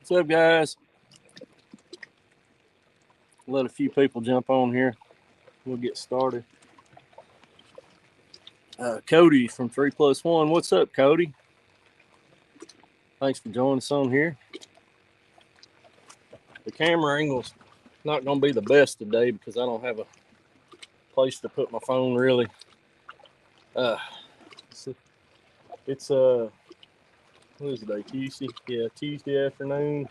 What's up, guys? Let a few people jump on here. We'll get started. Cody from 3+1. What's up, Cody? Thanks for joining us on here. The camera angle's not going to be the best today because I don't have a place to put my phone, really. It's what is it, today? Tuesday? Yeah, Tuesday afternoon.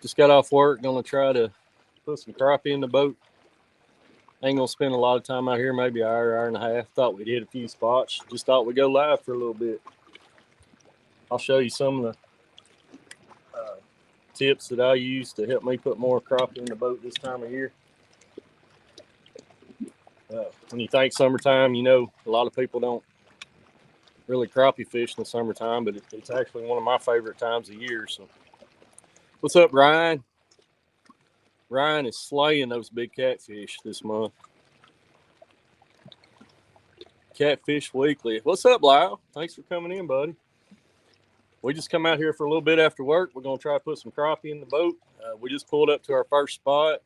Just got off work. Going to try to put some crappie in the boat. Ain't going to spend a lot of time out here, maybe an hour, hour and a half. Thought we'd hit a few spots. Just thought we'd go live for a little bit. I'll show you some of the tips that I use to help me put more crappie in the boat this time of year. When you think summertime, you know a lot of people don't really crappie fish in the summertime, but it's actually one of my favorite times of year. So, what's up, Ryan? Ryan is slaying those big catfish this month. Catfish Weekly. What's up, Lyle? Thanks for coming in, buddy. We just come out here for a little bit after work. We're going to try to put some crappie in the boat. We just pulled up to our first spot.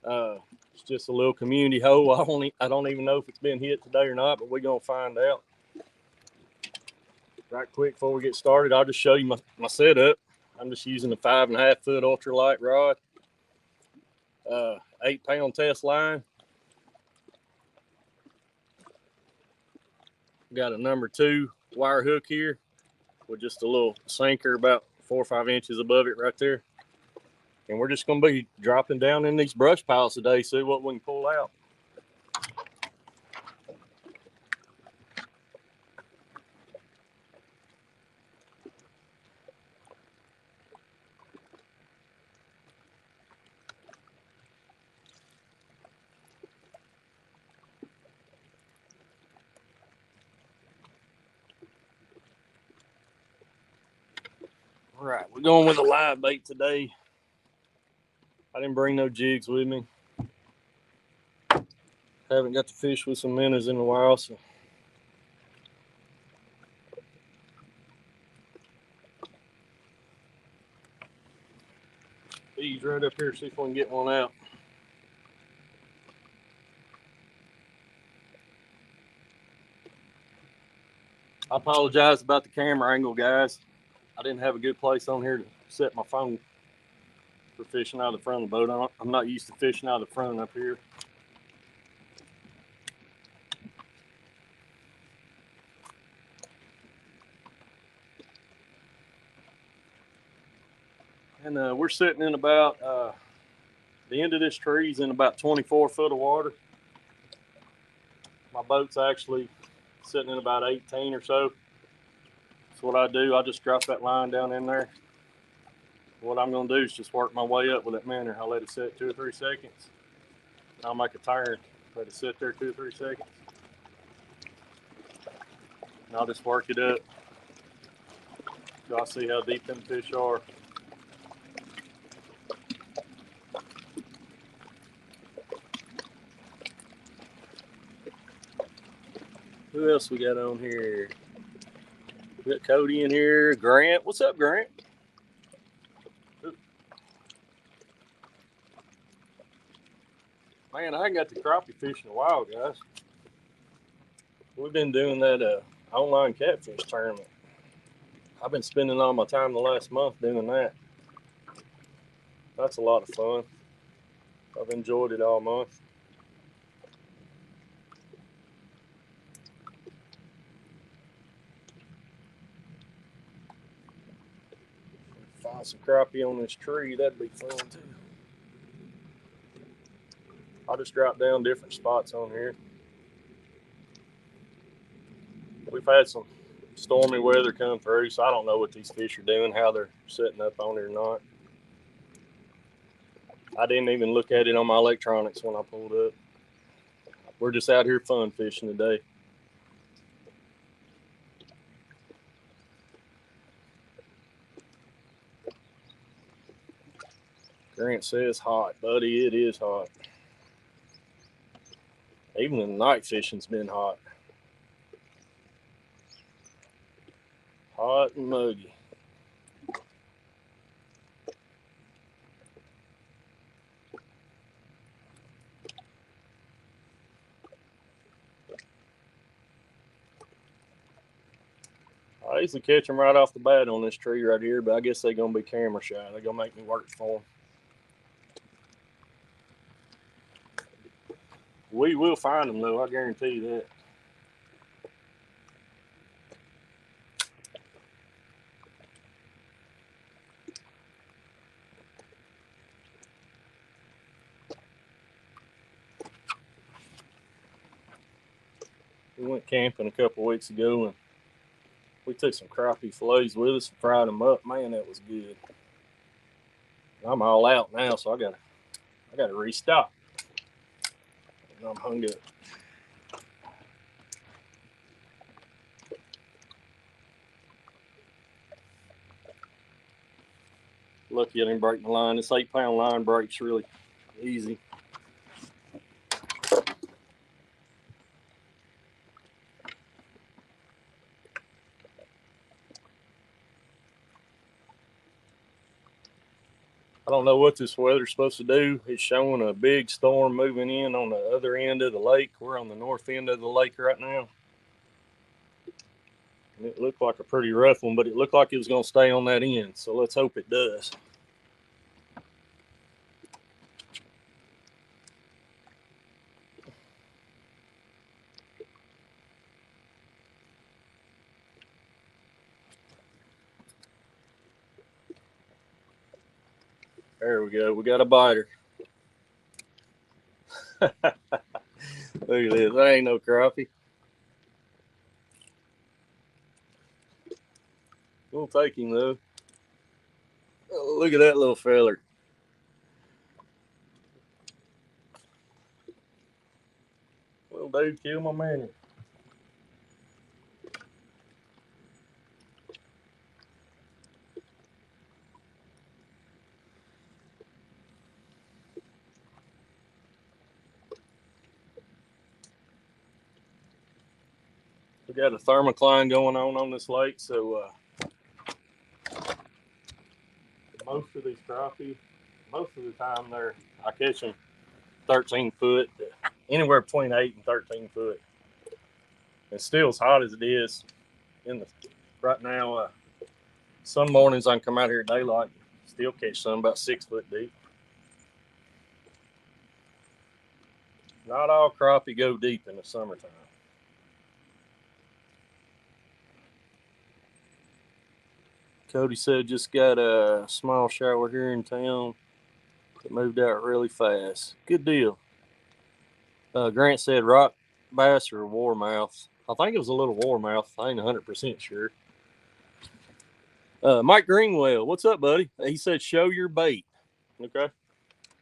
It's just a little community hole. I don't even know if it's been hit today or not, but we're going to find out. Right quick before we get started, I'll just show you my setup. I'm just using a 5.5 foot ultralight rod, 8-pound test line. Got a number 2 wire hook here with just a little sinker about 4 or 5 inches above it right there. And we're just going to be dropping down in these brush piles today, see what we can pull out. All right, we're going with a live bait today. I didn't bring no jigs with me. Haven't got to fish with some minnows in a while, so. These right up here, see if we can get one out. I apologize about the camera angle, guys. I didn't have a good place on here to set my phone for fishing out of the front of the boat. I'm not used to fishing out of the front up here. And we're sitting in about, the end of this tree is in about 24 foot of water. My boat's actually sitting in about 18 or so. So what I do, I just drop that line down in there. What I'm going to do is just work my way up with that minnow. I'll let it sit 2 or 3 seconds. I'll make a turn, let it sit there 2 or 3 seconds. And I'll just work it up till I see how deep them fish are. Who else we got on here? We got Cody in here. Grant. What's up, Grant? Man, I ain't got the crappie fish in a while, guys. We've been doing that online catfish tournament. I've been spending all my time the last month doing that. That's a lot of fun. I've enjoyed it all month. Find some crappie on this tree, that'd be fun too. I'll just drop down different spots on here. We've had some stormy weather come through, so I don't know what these fish are doing, how they're setting up on it or not. I didn't even look at it on my electronics when I pulled up. We're just out here fun fishing today. Grant says hot, buddy. It is hot. Even the night fishing's been hot. Hot and muggy. I usually catch them right off the bat on this tree right here, but I guess they're going to be camera shy. They're going to make me work for them. We will find them, though. I guarantee you that. We went camping a couple weeks ago, and we took some crappie fillets with us and fried them up. Man, that was good. I'm all out now, so I gotta restock. I'm hung up. Lucky I didn't break my line. This 8-pound line breaks really easy. I don't know what this weather's supposed to do. It's showing a big storm moving in on the other end of the lake. We're on the north end of the lake right now. And it looked like a pretty rough one, but it looked like it was going to stay on that end. So let's hope it does. There we go. We got a biter. Look at this. That ain't no crappie. We'll take him, though. Oh, look at that little feller. Little dude killed my man. We got a thermocline going on this lake, so most of these crappie, most of the time I catch them 13 foot, anywhere between 8 and 13 foot. It's still as hot as it is right now. Some mornings I can come out here at daylight, still catch some about 6 foot deep. Not all crappie go deep in the summertime. Cody said just got a small shower here in town. It moved out really fast. Good deal. Grant said rock bass or warmouth. I think it was a little warmouth. I ain't 100% sure. Mike Greenwell, what's up, buddy? He said show your bait. Okay.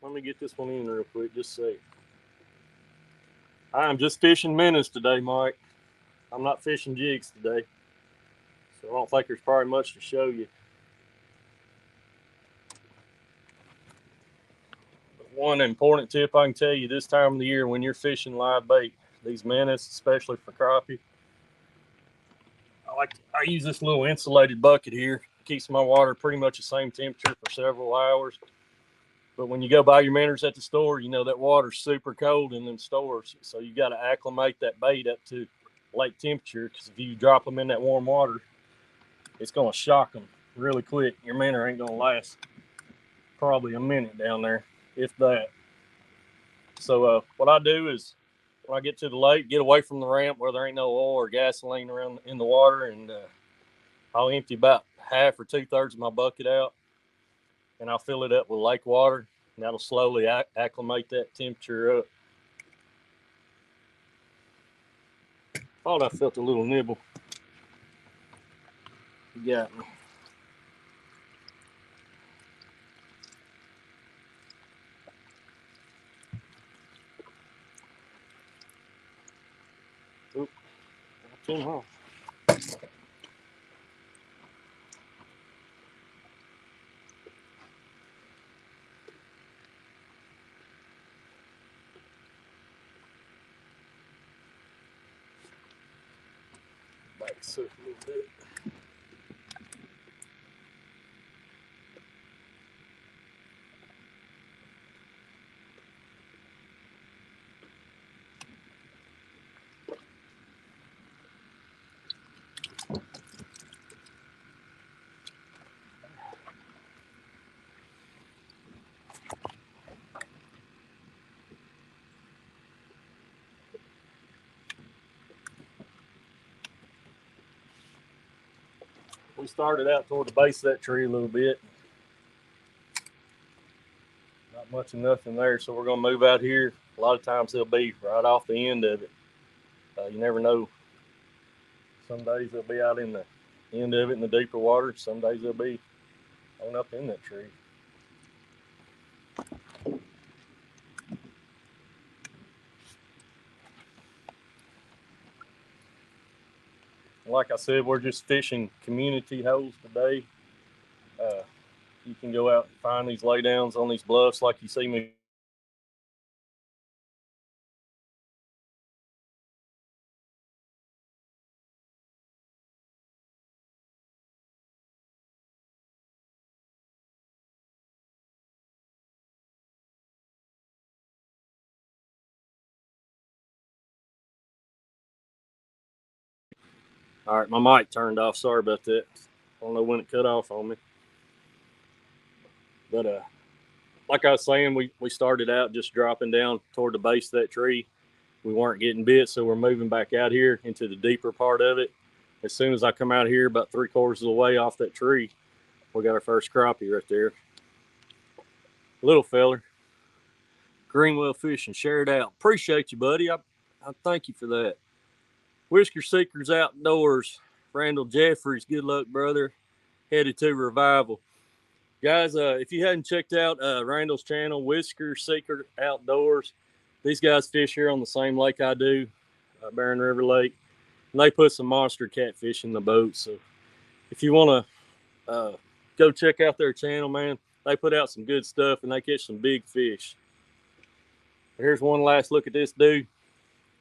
Let me get this one in real quick. Just a sec. I'm just fishing minnows today, Mike. I'm not fishing jigs today. So I don't think there's probably much to show you. One important tip I can tell you this time of the year when you're fishing live bait, these minnows, especially for crappie, I use this little insulated bucket here. It keeps my water pretty much the same temperature for several hours. But when you go buy your minnows at the store, you know that water's super cold in them stores. So you got to acclimate that bait up to lake temperature, because if you drop them in that warm water, it's going to shock them really quick. Your minnow ain't going to last probably a minute down there, if that. So what I do is when I get to the lake, get away from the ramp where there ain't no oil or gasoline around in the water, and I'll empty about half or 2/3 of my bucket out, and I'll fill it up with lake water, and that'll slowly acclimate that temperature up. Thought I felt a little nibble. You got me. Oop, too hard. Back so a little bit. We started out toward the base of that tree a little bit. Not much of nothing there, so we're going to move out here. A lot of times they'll be right off the end of it. You never know. Some days they'll be out in the end of it in the deeper water. Some days they'll be on up in that tree. Like I said, we're just fishing community holes today. You can go out and find these laydowns on these bluffs like you see me. All right, my mic turned off. Sorry about that. I don't know when it cut off on me. But like I was saying, we started out just dropping down toward the base of that tree. We weren't getting bit, so we're moving back out here into the deeper part of it. As soon as I come out here about 3/4 of the way off that tree, we got our first crappie right there. Little feller. Greenwell Fishing, share it out. Appreciate you, buddy. I thank you for that. Whisker Seekers Outdoors, Randall Jeffries, good luck, brother. Headed to Revival. Guys, if you hadn't checked out Randall's channel, Whisker Seeker Outdoors, these guys fish here on the same lake I do, Barron River Lake. And they put some monster catfish in the boat. So if you want to go check out their channel, man, they put out some good stuff and they catch some big fish. Here's one last look at this dude.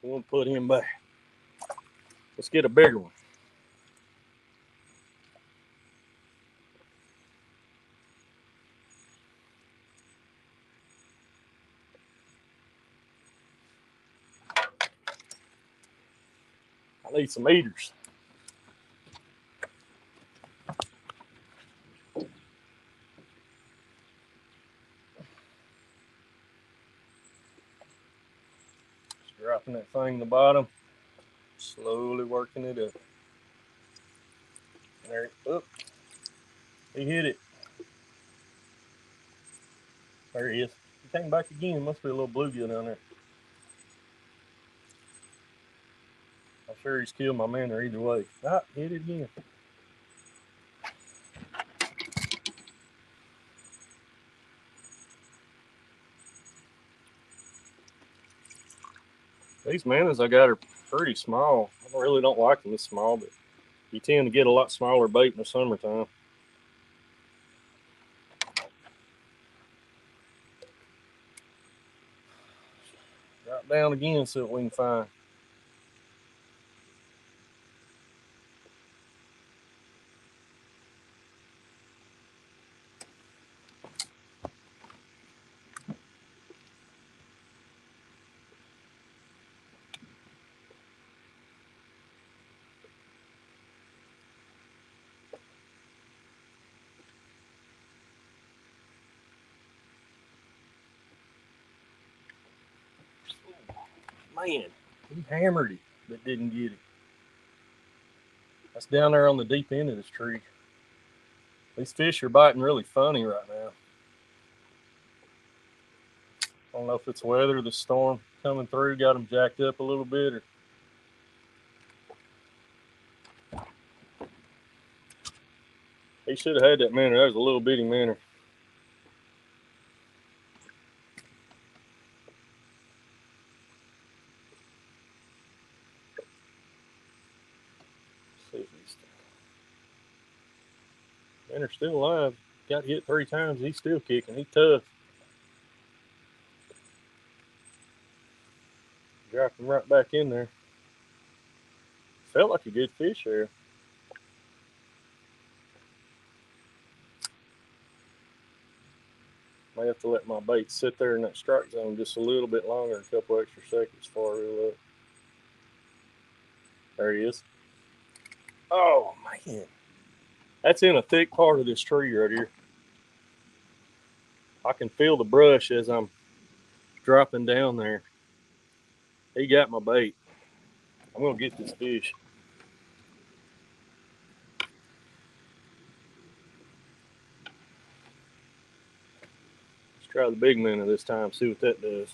We'll put him back. Let's get a bigger one. I need some eaters. Just dropping that thing in the bottom, slowly working it up. There, oh, he hit it. There he is. He came back again. Must be a little bluegill down there. I'm sure he's killed my manner either way. Ah, hit it again. These manners I got are pretty small. I really don't like them this small, but you tend to get a lot smaller bait in the summertime. Drop down again, see what we can find. Man, he hammered it, but didn't get it. That's down there on the deep end of this tree. These fish are biting really funny right now. I don't know if it's weather, the storm coming through got them jacked up a little bit, or he should have had that manner. That was a little bitty manner. Let's see if he's manner's still alive. Got hit 3 times. He's still kicking. He's tough. Dropped him right back in there. Felt like a good fish there. May have to let my bait sit there in that strike zone just a little bit longer, a couple extra seconds before I reel up. There he is. Oh, man. That's in a thick part of this tree right here. I can feel the brush as I'm dropping down there. He got my bait. I'm going to get this fish. Try the big minnow this time, see what that does.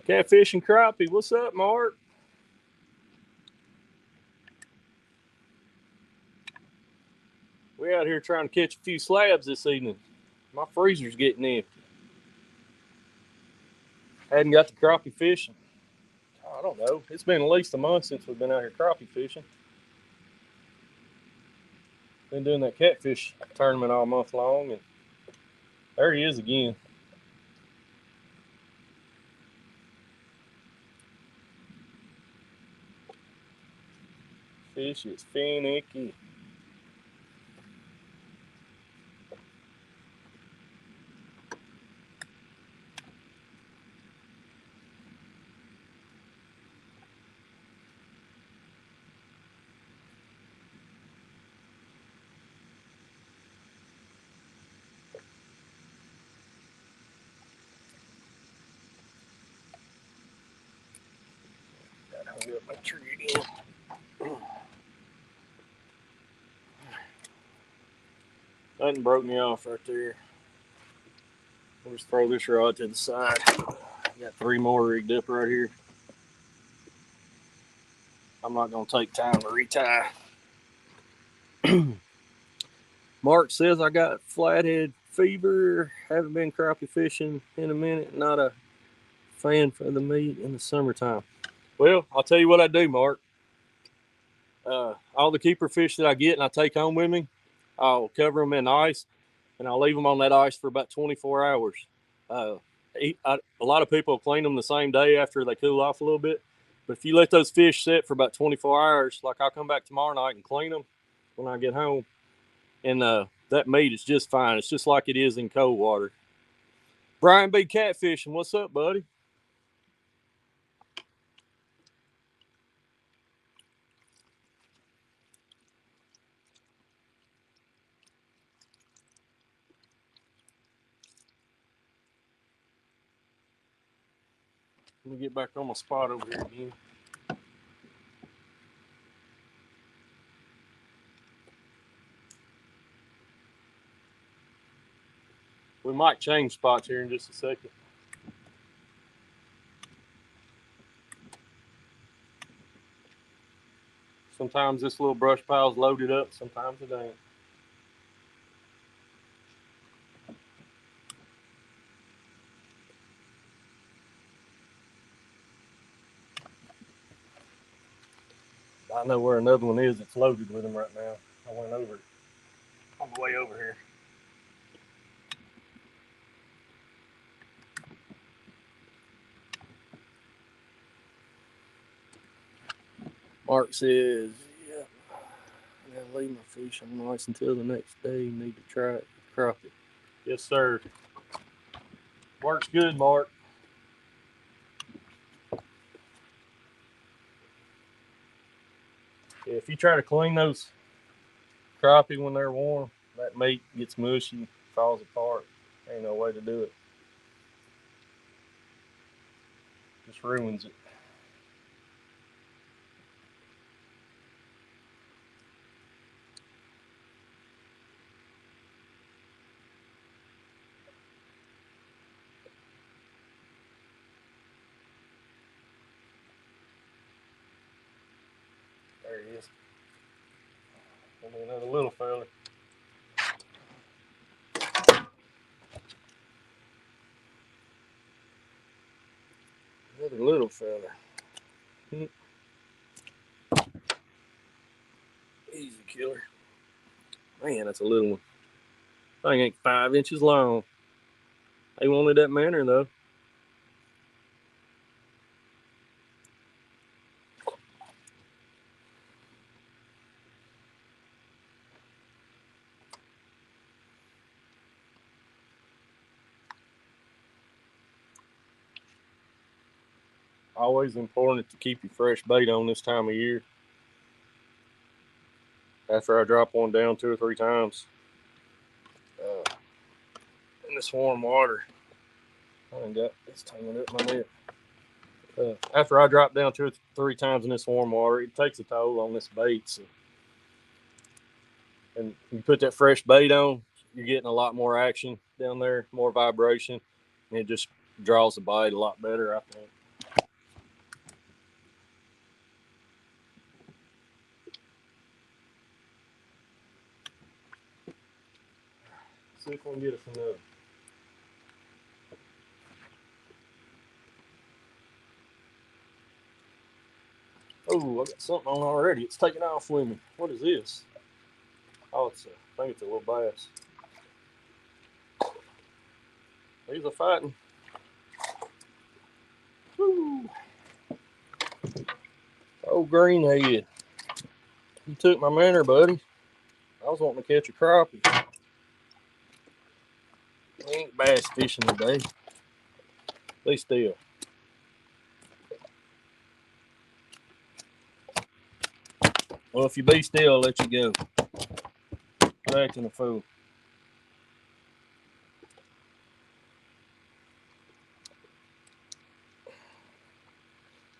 Catfish and crappie, what's up, Mark? We're out here trying to catch a few slabs this evening. My freezer's getting empty. Hadn't got the crappie fishing. I don't know. It's been at least a month since we've been out here crappie fishing. Been doing that catfish tournament all month long, and there he is again. Fish is finicky. Got hung up my tree again. Nothing broke me off right there. We'll just throw this rod to the side. Got 3 more rigged up right here. I'm not going to take time to retie. Mark says I got flathead fever. Haven't been crappie fishing in a minute. Not a fan for the meat in the summertime. Well, I'll tell you what I do, Mark. All the keeper fish that I get and I take home with me, I'll cover them in ice, and I'll leave them on that ice for about 24 hours. A lot of people clean them the same day after they cool off a little bit. But if you let those fish sit for about 24 hours, like I'll come back tomorrow night and clean them when I get home, and that meat is just fine. It's just like it is in cold water. Brian B. Catfishing, what's up, buddy? Let me get back on my spot over here again. We might change spots here in just a second. Sometimes this little brush pile's loaded up, sometimes it ain't. I know where another one is that's loaded with them right now. I went over it on the way over here. Mark says, yeah, I gotta leave my fish on ice until the next day. Need to try it. Crappie. Yes, sir. Works good, Mark. Yeah, if you try to clean those crappie when they're warm, that meat gets mushy, falls apart. Ain't no way to do it. Just ruins it. There he is. Another little fella. Another little fella. Easy killer. Man, that's a little one. Thing ain't 5 inches long. They wanted that manner though. Always important to keep your fresh bait on this time of year. After I drop one down 2 or 3 times in this warm water, I done got this tangled up my net. After I drop down 2 or 3 times in this warm water, it takes a toll on this bait. So, and you put that fresh bait on, you're getting a lot more action down there, more vibration, and it just draws the bite a lot better, I think. See if we can get it from there. Oh, I got something on already. It's taking off with me. What is this? Oh, I think it's a little bass. He's a fighting. Woo. Oh, greenhead. You took my manner, buddy. I was wanting to catch a crappie. We ain't bass fishing today. Be still. Well, if you be still, I'll let you go. You're acting a fool.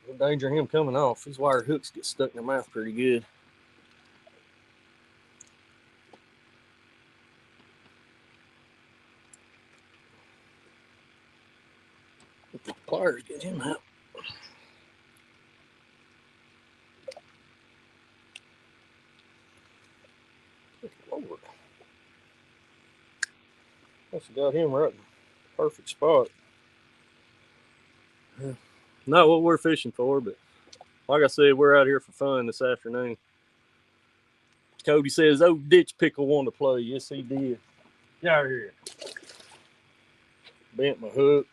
No danger of him coming off. His wire hooks get stuck in the mouth pretty good. If the pliers get him out. Lord. Must have got him right in the perfect spot. Not what we're fishing for, but like I said, we're out here for fun this afternoon. Cody says, "Oh, ditch pickle wanted to play." Yes, he did. Get out here. Bent my hook.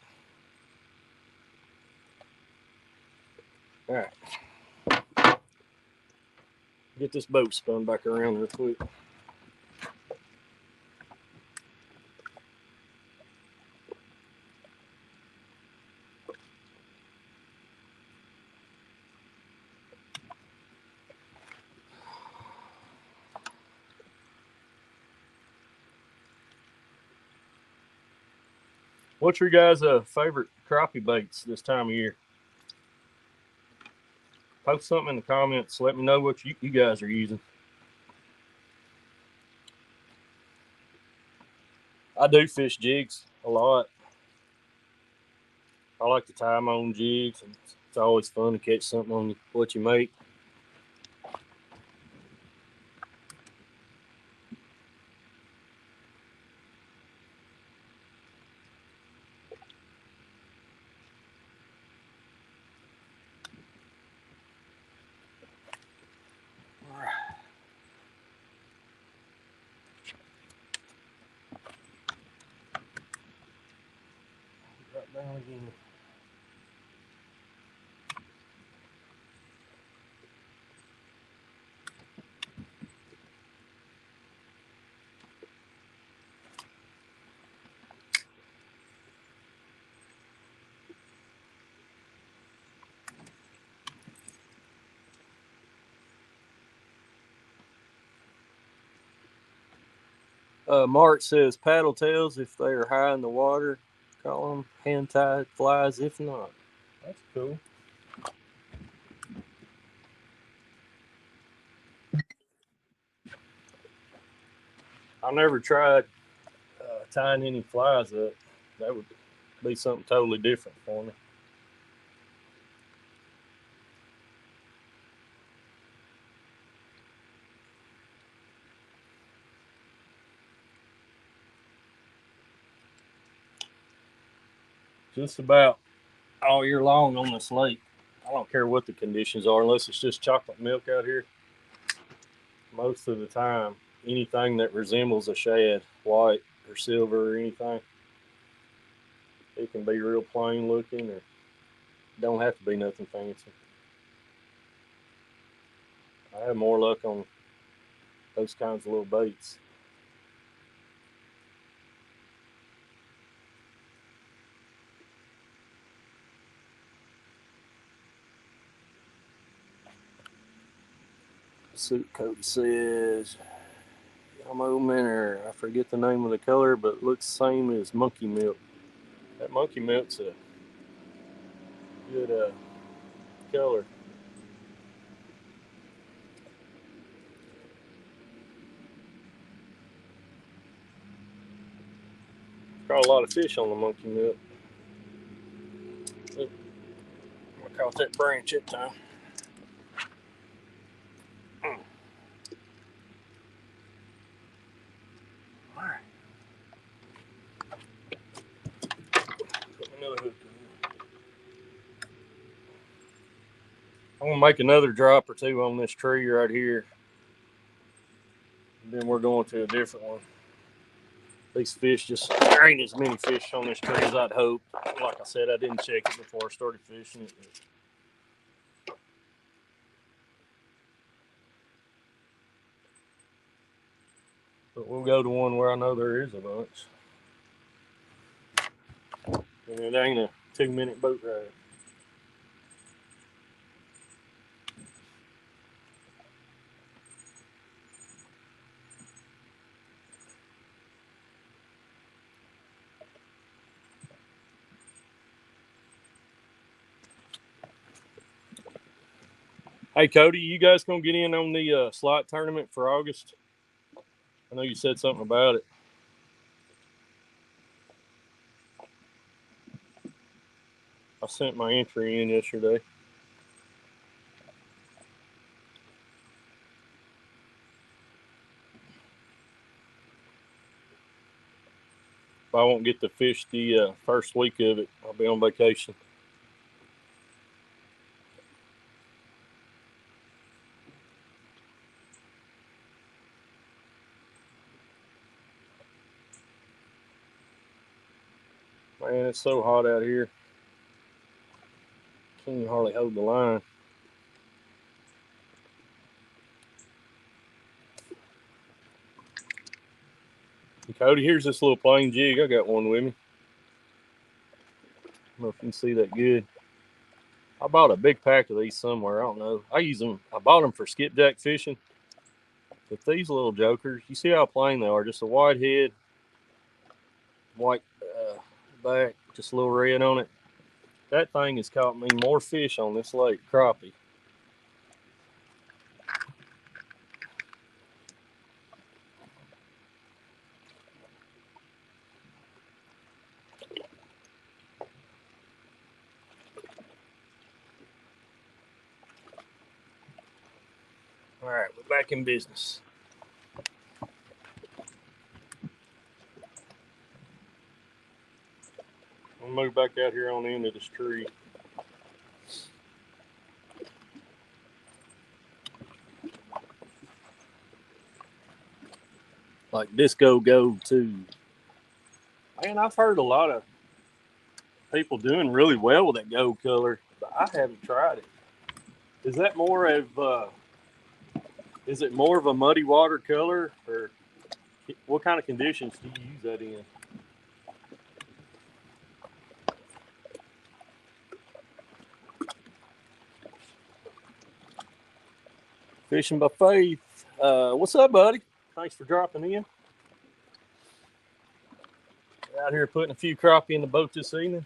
All right. Get this boat spun back around real quick. What's your guys' favorite crappie baits this time of year? Post something in the comments. Let me know what you guys are using. I do fish jigs a lot. I like to tie my own jigs. And it's always fun to catch something on what you make. Right down again. Mark says paddle tails if they are high in the water. Call them hand tied flies if not. That's cool. I never tried tying any flies up. That would be something totally different for me. Just about all year long on this lake. I don't care what the conditions are, unless it's just chocolate milk out here. Most of the time, anything that resembles a shad, white or silver or anything, it can be real plain looking or don't have to be nothing fancy. I have more luck on those kinds of little baits. Suit Cody says, Yamo Minor. I forget the name of the color, but it looks the same as monkey milk. That monkey milk's a good color. Caught a lot of fish on the monkey milk. Look, I caught that branch that time. Alright. Put another hook in. I'm gonna make another drop or two on this tree right here. And then we're going to a different one. These fish just, there ain't as many fish on this tree as I'd hoped. Like I said, I didn't check it before I started fishing it. But we'll go to one where I know there is a bunch. And it ain't a 2-minute boat ride. Hey, Cody, you guys gonna get in on the slot tournament for August? I know you said something about it. I sent my entry in yesterday. If I won't get to fish the first week of it, I'll be on vacation. Man, it's so hot out here. Can't even hardly hold the line. And Cody, here's this little plain jig. I got one with me. I don't know if you can see that good. I bought a big pack of these somewhere. I don't know. I use them. I bought them for skipjack fishing. But these little jokers, you see how plain they are. Just a white head, white back, just a little red on it. That thing has caught me more fish on this lake, crappie. All right, we're back in business. I'll move back out here on the end of this tree. Like Disco Gold too. Man, I've heard a lot of people doing really well with that gold color, but I haven't tried it. Is that more of is it more of a muddy water color, or what kind of conditions do you use that in? Fishing by faith. What's up, buddy? Thanks for dropping in. Out here putting a few crappie in the boat this evening.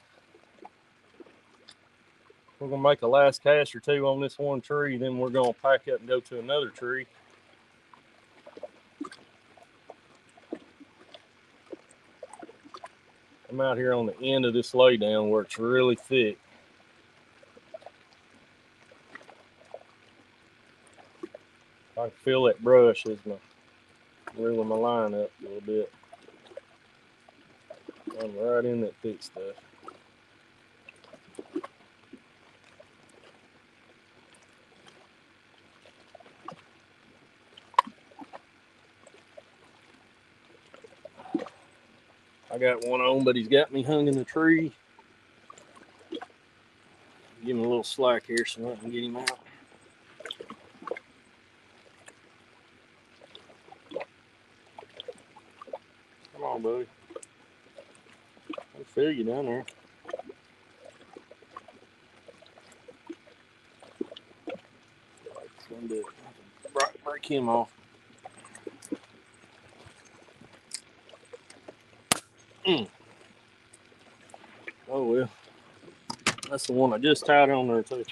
We're gonna make a last cast or two on this one tree, then we're gonna pack up and go to another tree. I'm out here on the end of this laydown where it's really thick. I can feel that brush as my reeling my line up a little bit. I'm right in that thick stuff. I got one on, but he's got me hung in the tree. Give him a little slack here so I can get him out. Come on, buddy. I feel you down there. Break him off. That's the one I just tied on there too.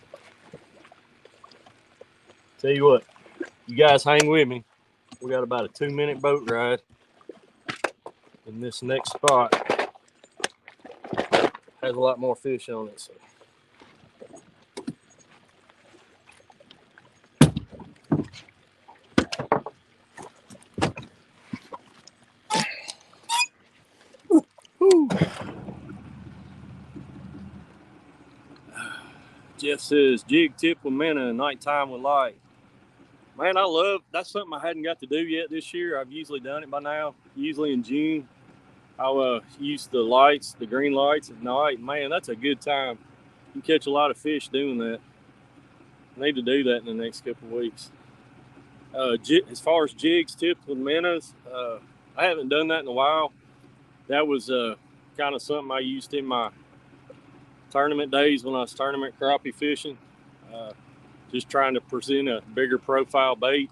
Tell you what, you guys hang with me. We got about a 2-minute boat ride. And this next spot has a lot more fish on it. So. Jeff says jig tip with minnow, nighttime with light. Man, that's something I hadn't got to do yet this year. I've usually done it by now, usually in June. I'll use the lights, the green lights at night. Man, that's a good time. You catch a lot of fish doing that. I need to do that in the next couple of weeks. As far as jigs tipped with minnows, I haven't done that in a while. That was kind of something I used in my tournament days when I was tournament crappie fishing. Just trying to present a bigger profile bait.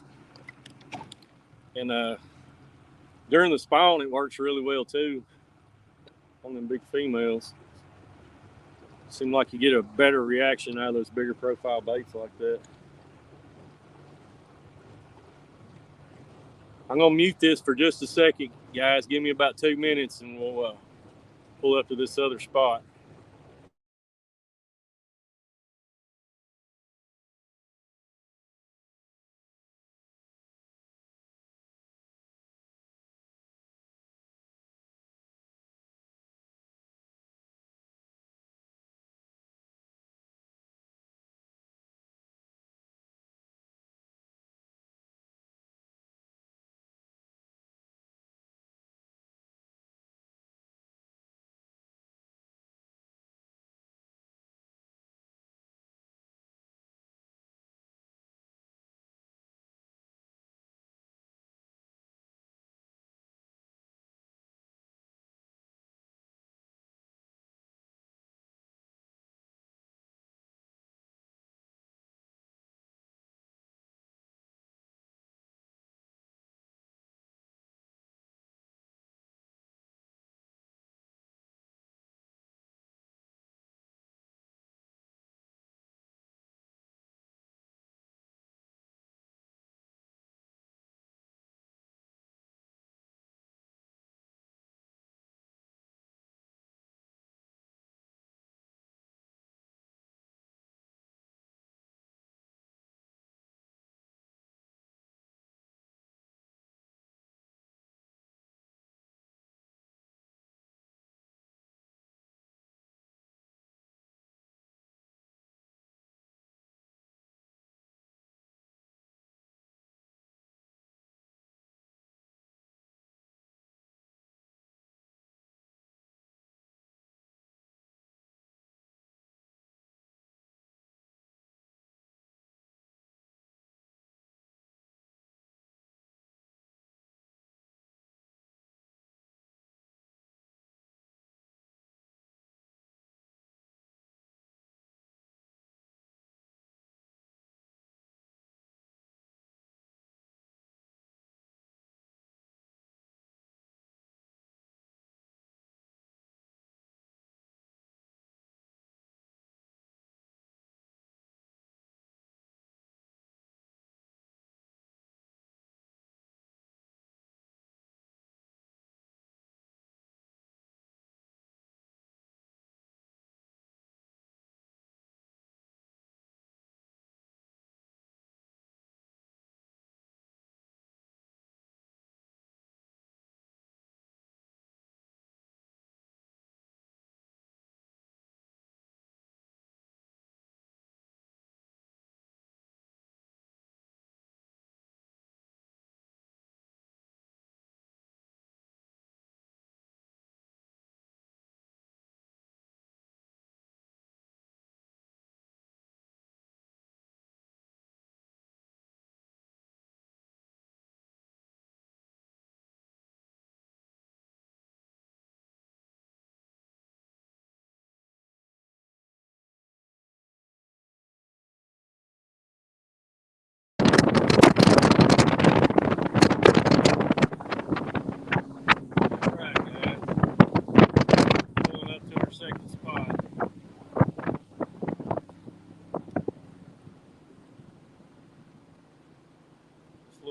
And during the spawn, it works really well too on them big females. Seems like you get a better reaction out of those bigger profile baits like that. I'm going to mute this for just a second, guys. Give me about 2 minutes and we'll pull up to this other spot.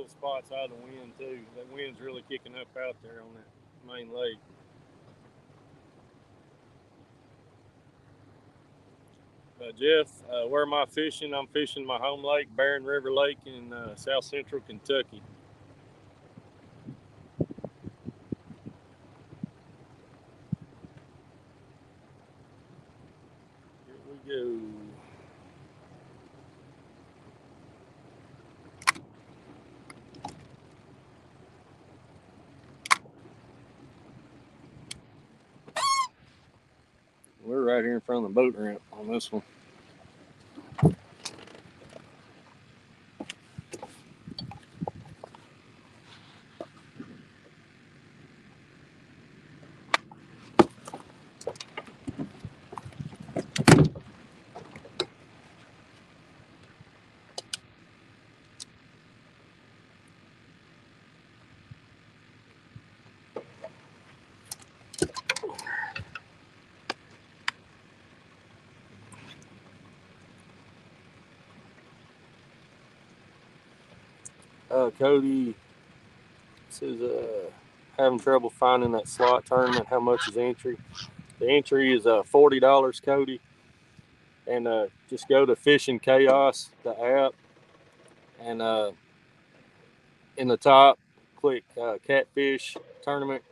little spots out of the wind too. That wind's really kicking up out there on that main lake. Jeff, where am I fishing? I'm fishing my home lake, Barren River Lake in south central Kentucky. Here we go. We're right here in front of the boat ramp on this one. Cody says having trouble finding that slot tournament. How much is entry? The entry is $40, Cody. And just go to Fishing Chaos, the app, and in the top, click Catfish Tournament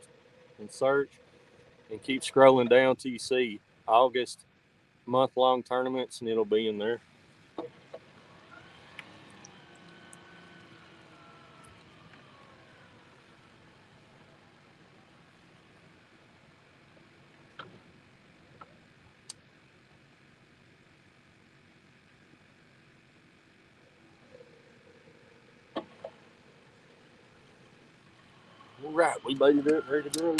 and search, and keep scrolling down till you see August month-long tournaments, and it'll be in there. All right, we baited up, ready to go.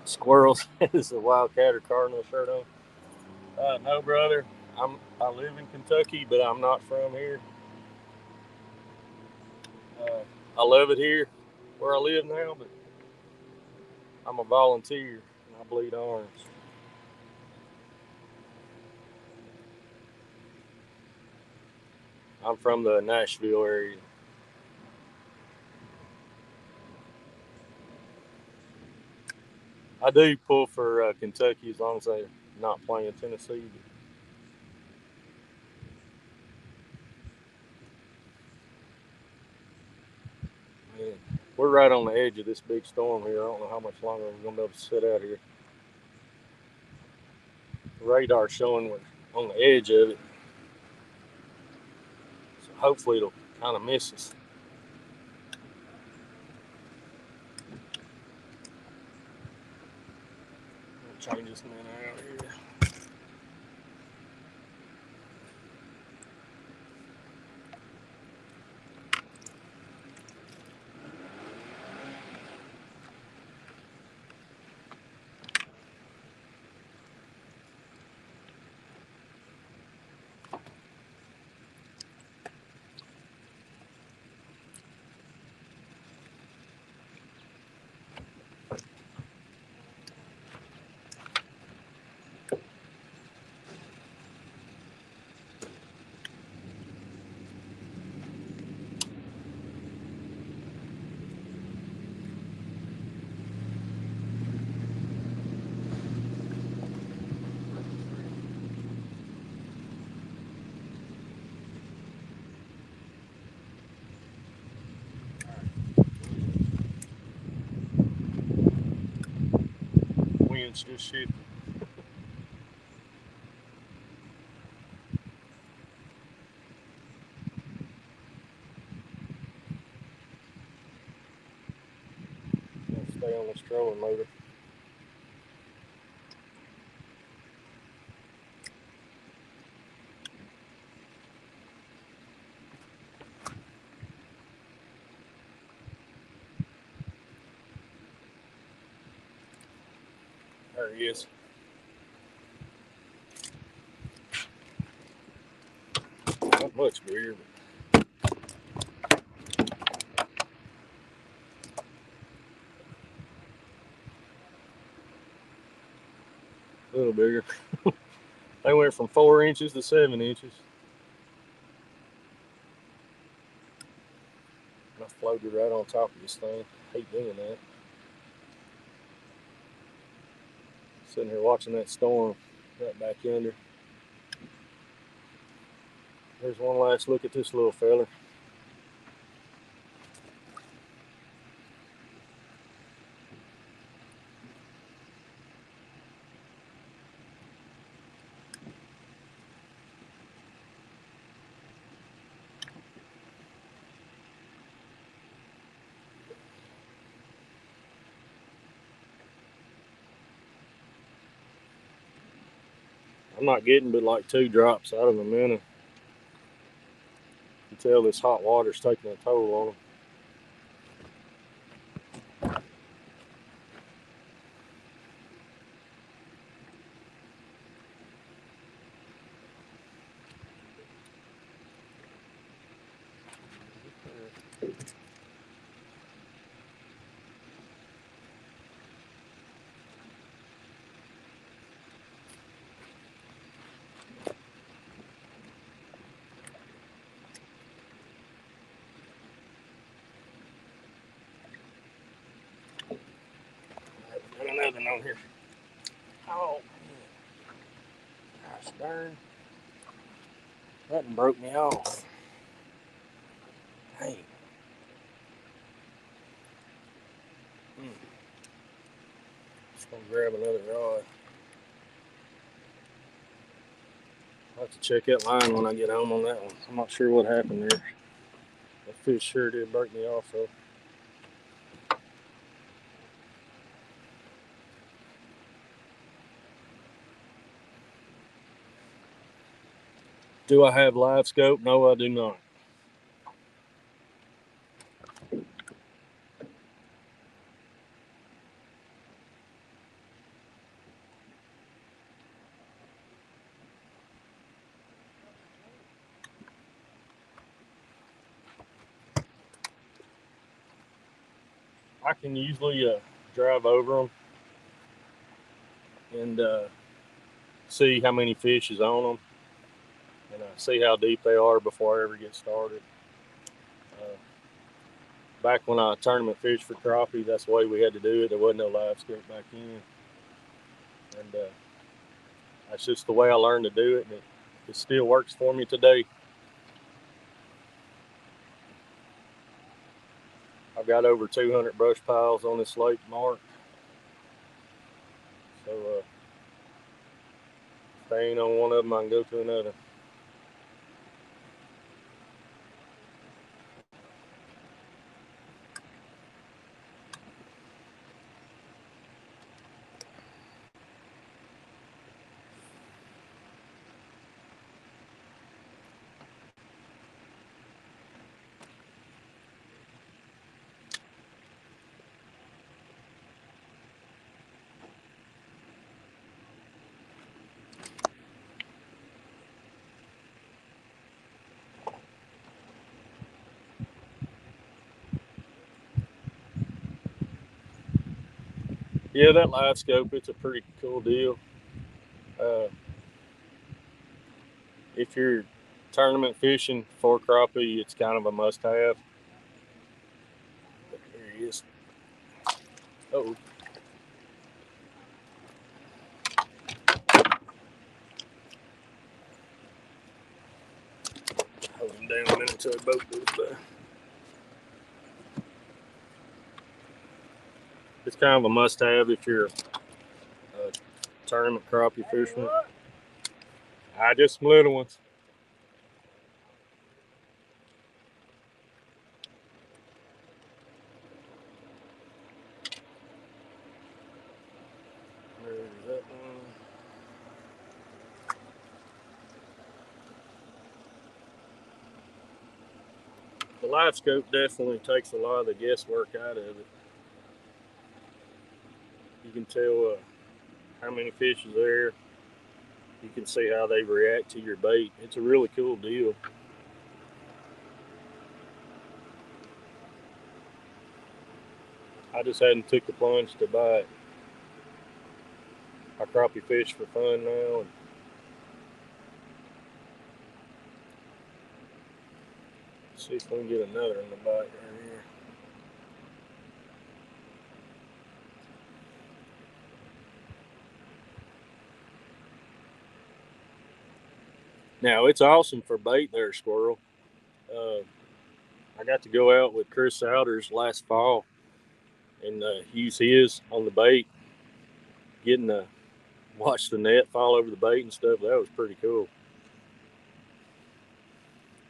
Squirrel says the Wildcat or Cardinal shirt on. No, brother. I live in Kentucky, but I'm not from here. I love it here where I live now, but I'm a volunteer and I bleed orange. I'm from the Nashville area. I do pull for Kentucky as long as they're not playing Tennessee. Man, we're right on the edge of this big storm here. I don't know how much longer we're going to be able to sit out here. The radar showing we're on the edge of it. So hopefully it'll kind of miss us. Change this man out here. Wind's just shifting. Stay on this trolling motor. There he is. much bigger. A little bigger. They went from 4 inches to 7 inches. I floated right on top of this thing. Hate doing that. Sitting here watching that storm right back yonder. There's one last look at this little feller. I'm not getting but like 2 drops out of a minute. You can tell this hot water's taking a toll on them. Got another one on here. Oh, gosh darn. That broke me off. Hey. Just gonna grab another rod. I'll have to check that line when I get home on that one. I'm not sure what happened there. That fish sure did break me off though. Do I have live scope? No, I do not. I can usually drive over them and see how many fish is on them and see how deep they are before I ever get started. Back when I tournament fished for crappie, that's the way we had to do it. There wasn't no live scope back in, and that's just the way I learned to do it, and it still works for me today. I've got over 200 brush piles on this lake mark, so if they ain't on one of them, I can go to another. Yeah, that live scope, it's a pretty cool deal. If you're tournament fishing for crappie, it's kind of a must-have. Here he is. Oh. Hold him down a minute until the boat goes by. It's kind of a must-have if you're a tournament crappie fisherman. Just some little ones. There's that one. The live scope definitely takes a lot of the guesswork out of it. You can tell how many fish is there. You can see how they react to your bait. It's a really cool deal. I just hadn't took the plunge to bite. I crappie fish for fun now. And see if we can get another in the bite right here. Now, it's awesome for bait there, squirrel. I got to go out with Chris Souders last fall and use his on the bait, getting to watch the net fall over the bait and stuff. That was pretty cool.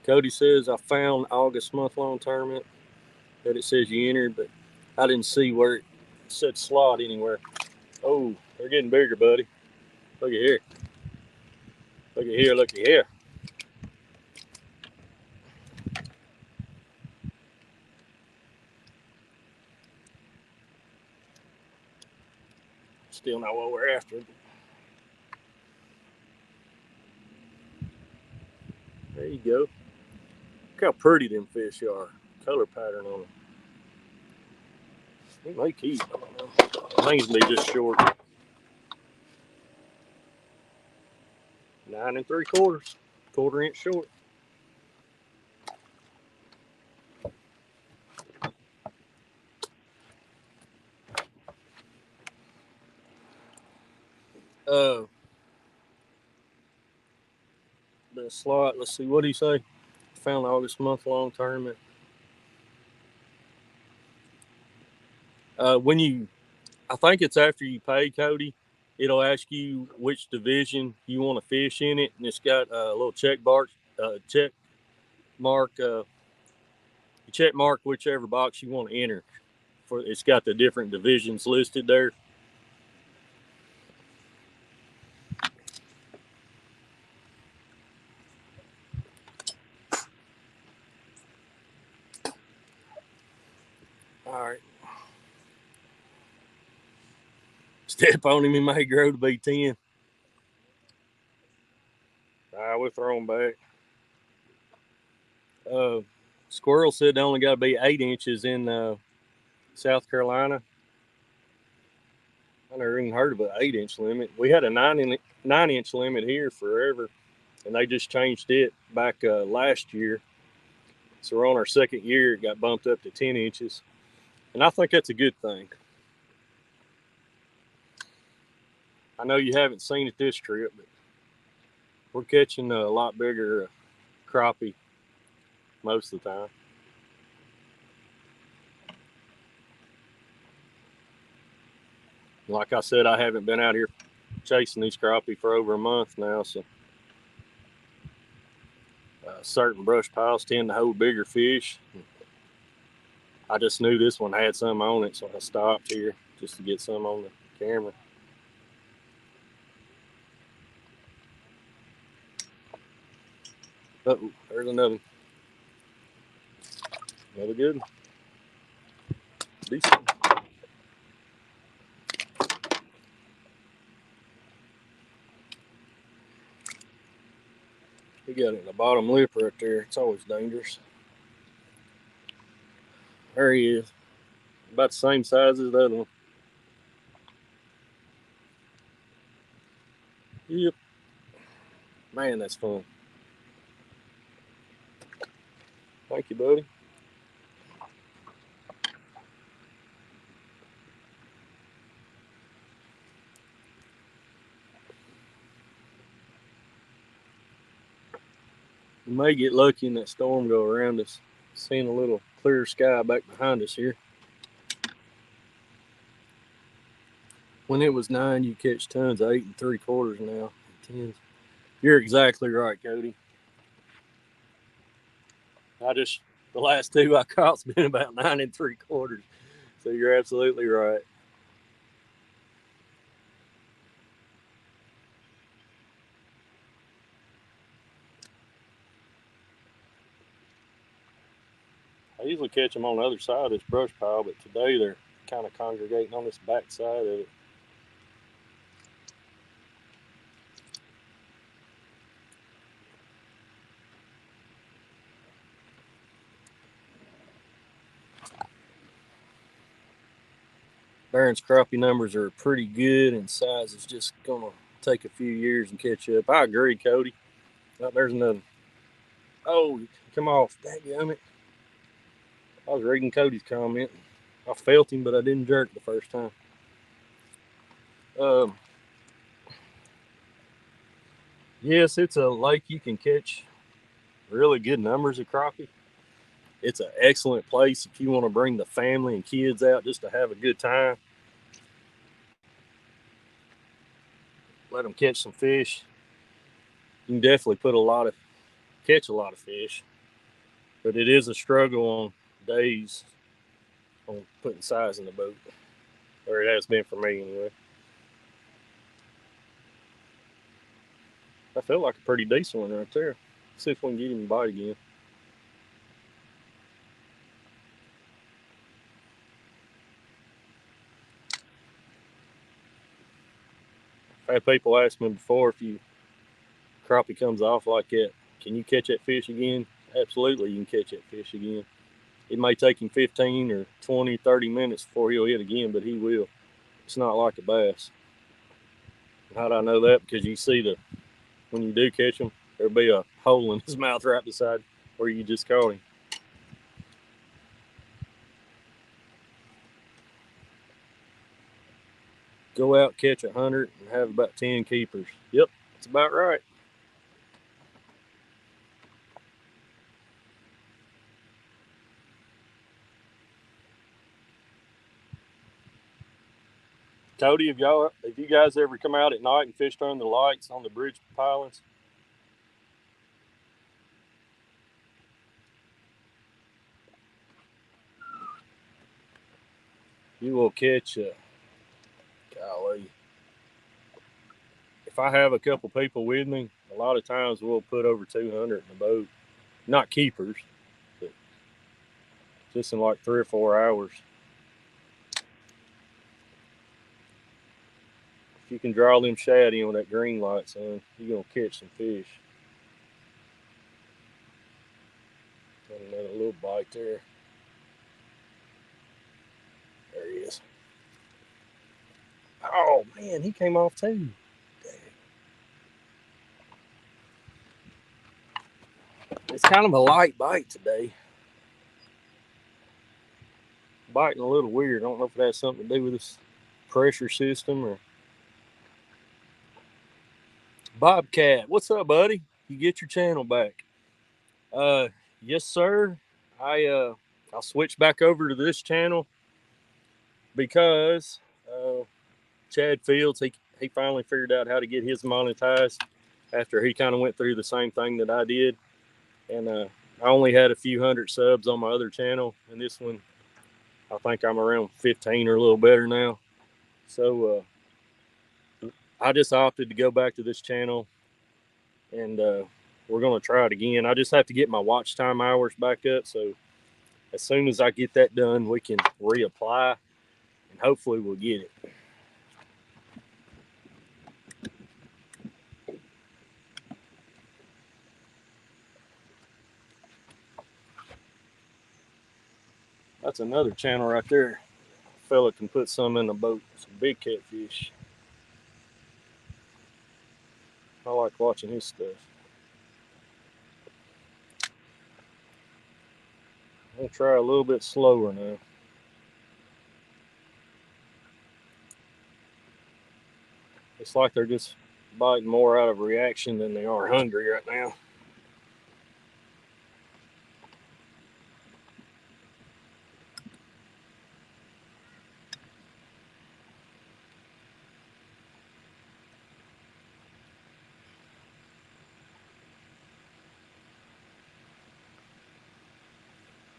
Cody says, I found August month-long tournament that it says you entered, but I didn't see where it said slot anywhere. Oh, they're getting bigger, buddy. Look at here. Look at here. Look at here. Still not what we're after. There you go. Look how pretty them fish are. Color pattern on them. They may keep. I don't know. I think it's gonna be just short. 9 3/4. Quarter-inch short. The slot. Let's see. What do you say? Found August month-long tournament. When you, I think it's after you pay, Cody. It'll ask you which division you want to fish in it, and it's got a little check mark. You check mark whichever box you want to enter. It's got the different divisions listed there. All right. Step on him, he may grow to be 10. All right, we'll throw him back. Squirrel said they only got to be 8 inches in South Carolina. I never even heard of an 8-inch limit. We had a 9-inch limit here forever, and they just changed it back last year. So we're on our second year. It got bumped up to 10 inches, and I think that's a good thing. I know you haven't seen it this trip, but we're catching a lot bigger crappie most of the time. Like I said, I haven't been out here chasing these crappie for over a month now, so certain brush piles tend to hold bigger fish. I just knew this one had some on it, so I stopped here just to get some on the camera. Uh-oh, there's another. Another good one. Decent. He got it in the bottom lip right there. It's always dangerous. There he is. About the same size as the other one. Yep. Man, that's fun. Thank you, buddy. We may get lucky in that storm go around us. Seeing a little clear sky back behind us here. When it was 9, you catch tons of 8 3/4 now. 10s. You're exactly right, Cody. The last 2 I caught's been about 9 3/4. So you're absolutely right. I usually catch them on the other side of this brush pile, but today they're kind of congregating on this back side of it. Barron's crappie numbers are pretty good, and size is just gonna take a few years and catch up. I agree, Cody. Oh, there's another. Oh, come off. Dadgummit. I was reading Cody's comment. I felt him, but I didn't jerk the first time. Um, yes, it's a lake you can catch really good numbers of crappie. It's an excellent place if you want to bring the family and kids out just to have a good time. Let them catch some fish. You can definitely catch a lot of fish, but it is a struggle on days on putting size in the boat, or it has been for me anyway. I felt like a pretty decent one right there. See if we can get him to bite again. I've had people ask me before, if you crappie comes off like that, can you catch that fish again? Absolutely, you can catch that fish again. It may take him 15 or 20, 30 minutes before he'll hit again, but he will. It's not like a bass. How do I know that? Because you see when you do catch him, there'll be a hole in his mouth right beside where you just caught him. Go out, catch 100, and have about 10 keepers. Yep, that's about right. Cody, have you guys ever come out at night and fished under the lights on the bridge pilings? You will catch golly. If I have a couple people with me, a lot of times we'll put over 200 in the boat. Not keepers, but just in like 3 or 4 hours. If you can draw them shad in with that green light, son, you're going to catch some fish. Got another little bite there. There he is. Oh, man, he came off too. It's kind of a light bite today. Biting a little weird. I don't know if it has something to do with this pressure system or. Bobcat, what's up, buddy? You get your channel back. Yes, sir. I'll switch back over to this channel because Chad Fields, he finally figured out how to get his monetized after he kind of went through the same thing that I did. And I only had a few hundred subs on my other channel, and this one, I think I'm around 15 or a little better now. So I just opted to go back to this channel, and we're going to try it again. I just have to get my watch time hours back up. So as soon as I get that done, we can reapply, and hopefully we'll get it. That's another channel right there. A fella can put some in the boat. Some big catfish. I like watching his stuff. I'm going to try a little bit slower now. It's like they're just biting more out of reaction than they are hungry right now.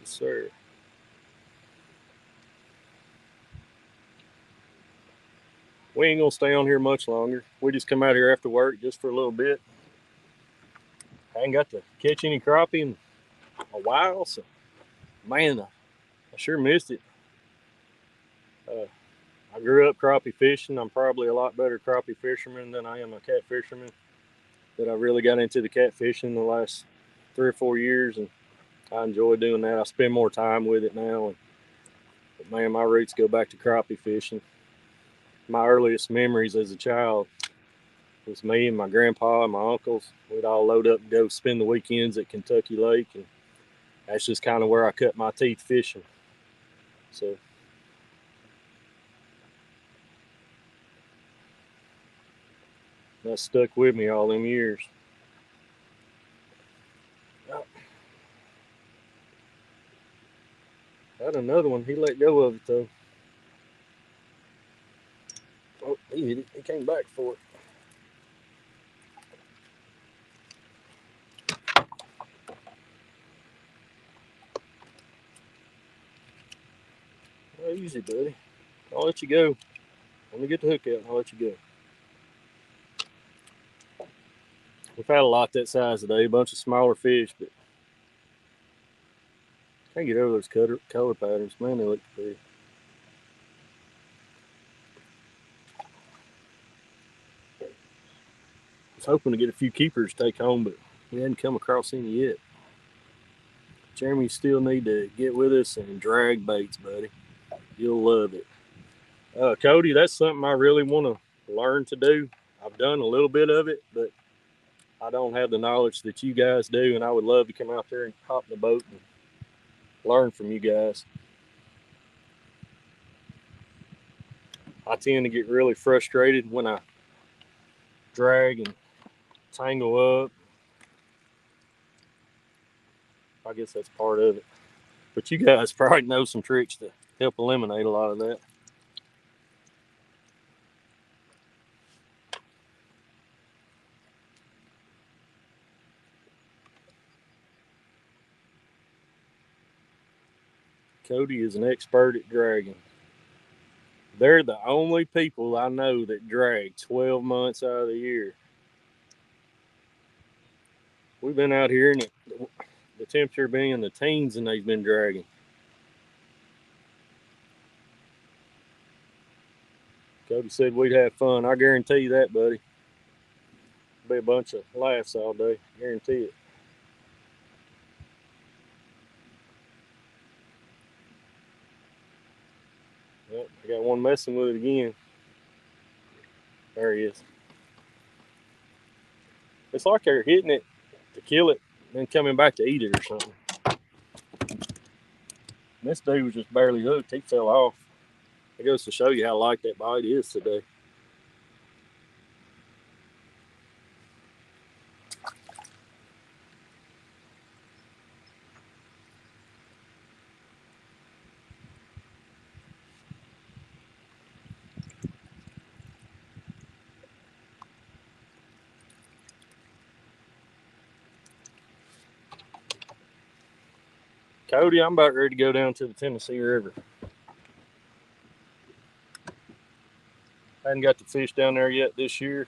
Yes, sir. We ain't going to stay on here much longer. We just come out here after work just for a little bit. I ain't got to catch any crappie in a while, so man, I sure missed it. I grew up crappie fishing. I'm probably a lot better crappie fisherman than I am a cat fisherman. But I really got into the catfishing the last 3 or 4 years, and I enjoy doing that. I spend more time with it now. And But man, my roots go back to crappie fishing. My earliest memories as a child was me and my grandpa and my uncles. We'd all load up and go spend the weekends at Kentucky Lake, and that's just kind of where I cut my teeth fishing. So that stuck with me all them years. Got another one. He let go of it though. Oh, he hit it. He came back for it. Oh, easy, buddy. I'll let you go. Let me get the hook out and I'll let you go. We've had a lot that size today. A bunch of smaller fish, but can't get over those color patterns. Man, they look pretty. I was hoping to get a few keepers to take home, but we hadn't come across any yet. Jeremy, you still need to get with us and drag baits, buddy. You'll love it. Cody, that's something I really want to learn to do. I've done a little bit of it, but I don't have the knowledge that you guys do, and I would love to come out there and hop in the boat and learn from you guys. I tend to get really frustrated when I drag and tangle up. I guess that's part of it. But you guys probably know some tricks to help eliminate a lot of that. Cody is an expert at dragging. They're the only people I know that drag 12 months out of the year. We've been out here and the temperature being in the teens and they've been dragging. Cody said we'd have fun. I guarantee you that, buddy. Be a bunch of laughs all day. Guarantee it. Yep, I got one messing with it again. There he is. It's like they're hitting it to kill it, and then coming back to eat it or something. And this dude was just barely hooked. He fell off. It goes to show you how light that bite is today. Cody, I'm about ready to go down to the Tennessee River. I hadn't got to fish down there yet this year.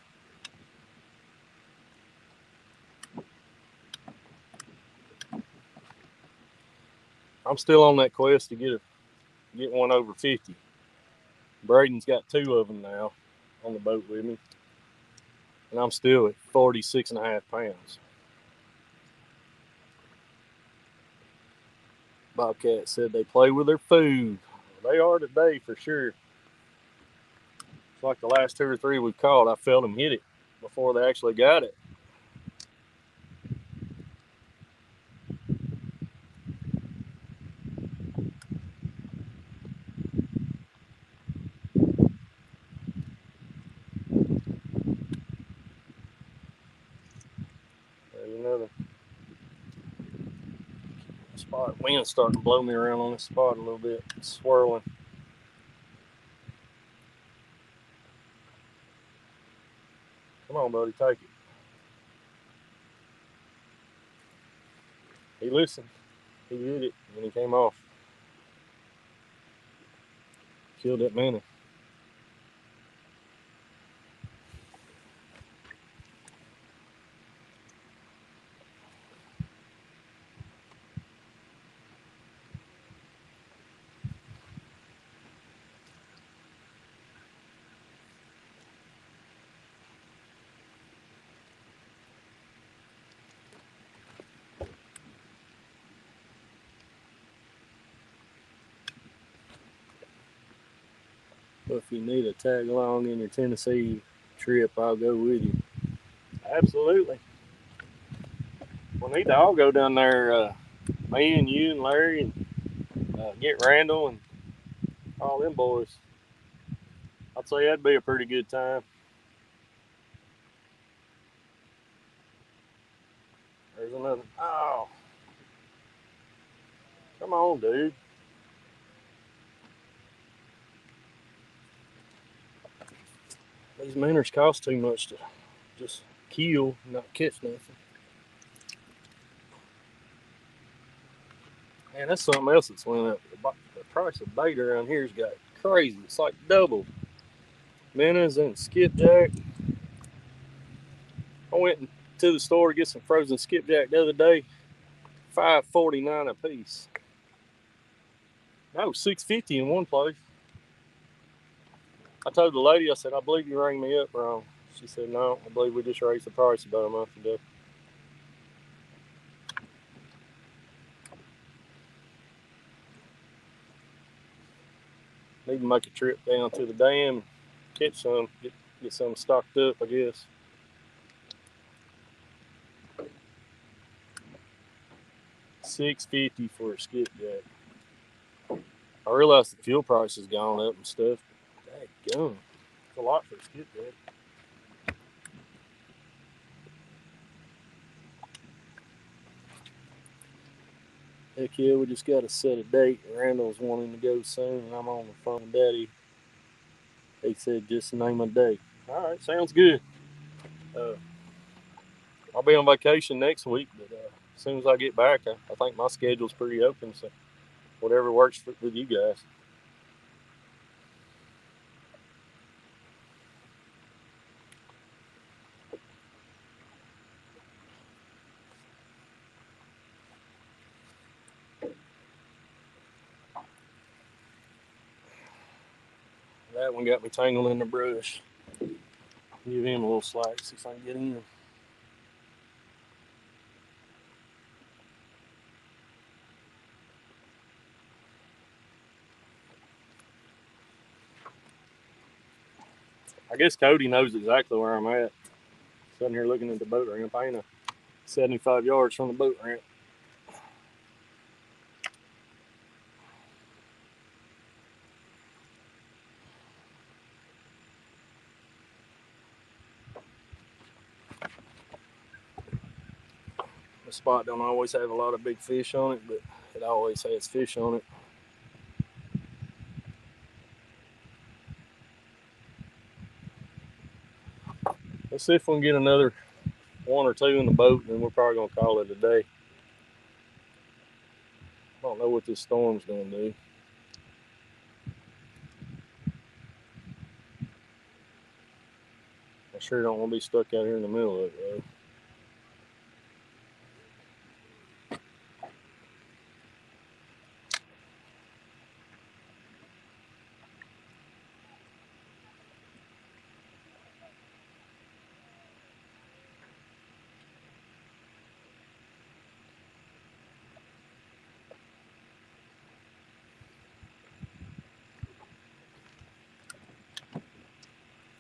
I'm still on that quest to get one over 50. Braden's got 2 of them now on the boat with me. And I'm still at 46.5 pounds. Bobcat said they play with their food. They are today for sure. It's like the last 2 or 3 we've caught, I felt them hit it before they actually got it. There's another spot. Wind's starting to blow me around on this spot a little bit. It's swirling. Come on, buddy, take it. He listened. He hit it, and he came off. Killed that minnow. Well, if you need a tag along in your Tennessee trip, I'll go with you. Absolutely. We'll need to all go down there, me and you and Larry, and get Randall and all them boys. I'd say that'd be a pretty good time. There's another. Oh, come on, dude. These minnows cost too much to just kill and not catch nothing. Man, that's something else that's went up. The price of bait around here's got crazy. It's like double. Minnows and skipjack. I went to the store to get some frozen skipjack the other day. $5.49 a piece. No, $6.50 in one place. I told the lady, I said, I believe you rang me up wrong. She said, no, I believe we just raised the price about a month ago. Need to make a trip down to the dam and catch some, get some stocked up, I guess. $6.50 for a skipjack. I realize the fuel price has gone up and stuff. Daggone. It's a lot for a skipjack. Heck yeah, we just got to set a date. Randall's wanting to go soon, and I'm on the phone with Daddy. He said just name a day. All right, sounds good. I'll be on vacation next week, but as soon as I get back, I think my schedule's pretty open, so whatever works with you guys. That one got me tangled in the brush. Give him a little slack, see if I can get in. I guess Cody knows exactly where I'm at. Sitting here looking at the boat ramp. I ain't 75 yards from the boat ramp. The spot don't always have a lot of big fish on it, but it always has fish on it. Let's see if we can get another one or two in the boat, and then we're probably going to call it a day. I don't know what this storm's going to do. I sure don't want to be stuck out here in the middle of it, though.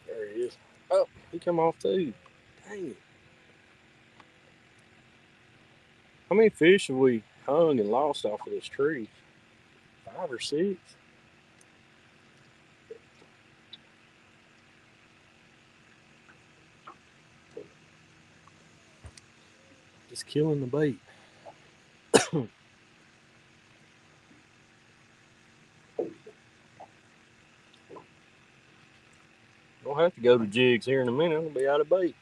There he is. Oh, he come off too. Dang it. How many fish have we hung and lost off of this tree? 5 or 6? Just killing the bait. We'll have to go to jigs here in a minute. I'll be out of bait.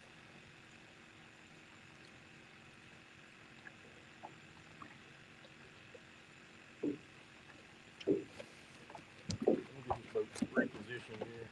Let me get this boat repositioned here.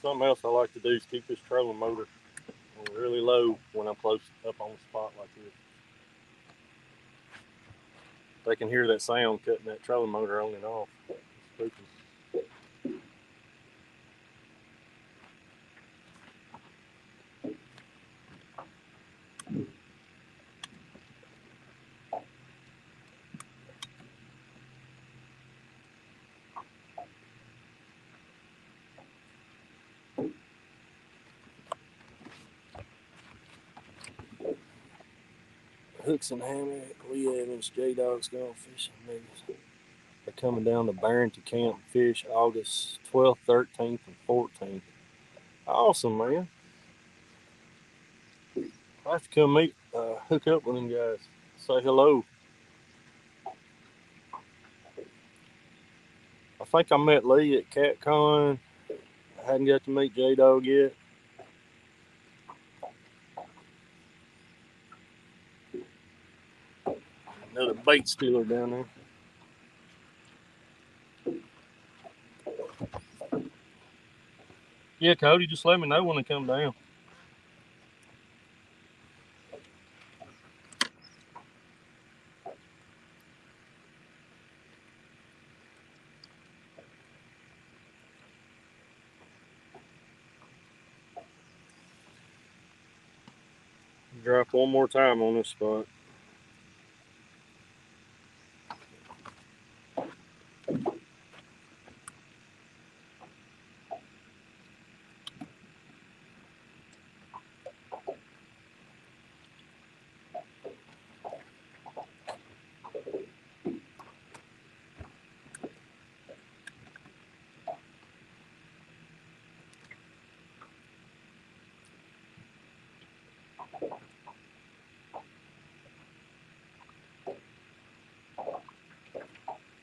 Something else I like to do is keep this trolling motor on really low when I'm close up on the spot like this. They can hear that sound cutting that trolling motor on and off. It's spooky. Hooks and hammock, Lee Evans, J Dog's going fishing. They're coming down to Barrington Camp to fish August 12th, 13th, and 14th. Awesome, man. I have to come meet, hook up with them guys. Say hello. I think I met Lee at CatCon. I hadn't got to meet J Dog yet. Another bait stealer down there. Yeah, Cody, just let me know when they come down. Drop one more time on this spot.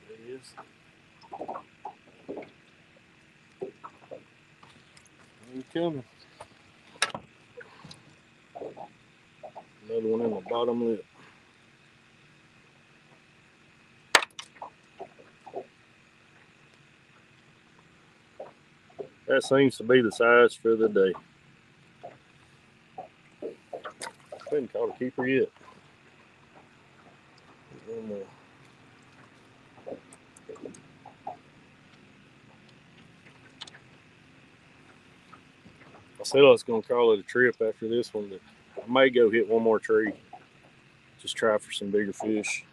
There he is. He's coming. Another one in the bottom lip. That seems to be the size for the day. Couldn't caught a keeper yet. I said I was going to call it a trip after this one, but I may go hit one more tree. Just try for some bigger fish.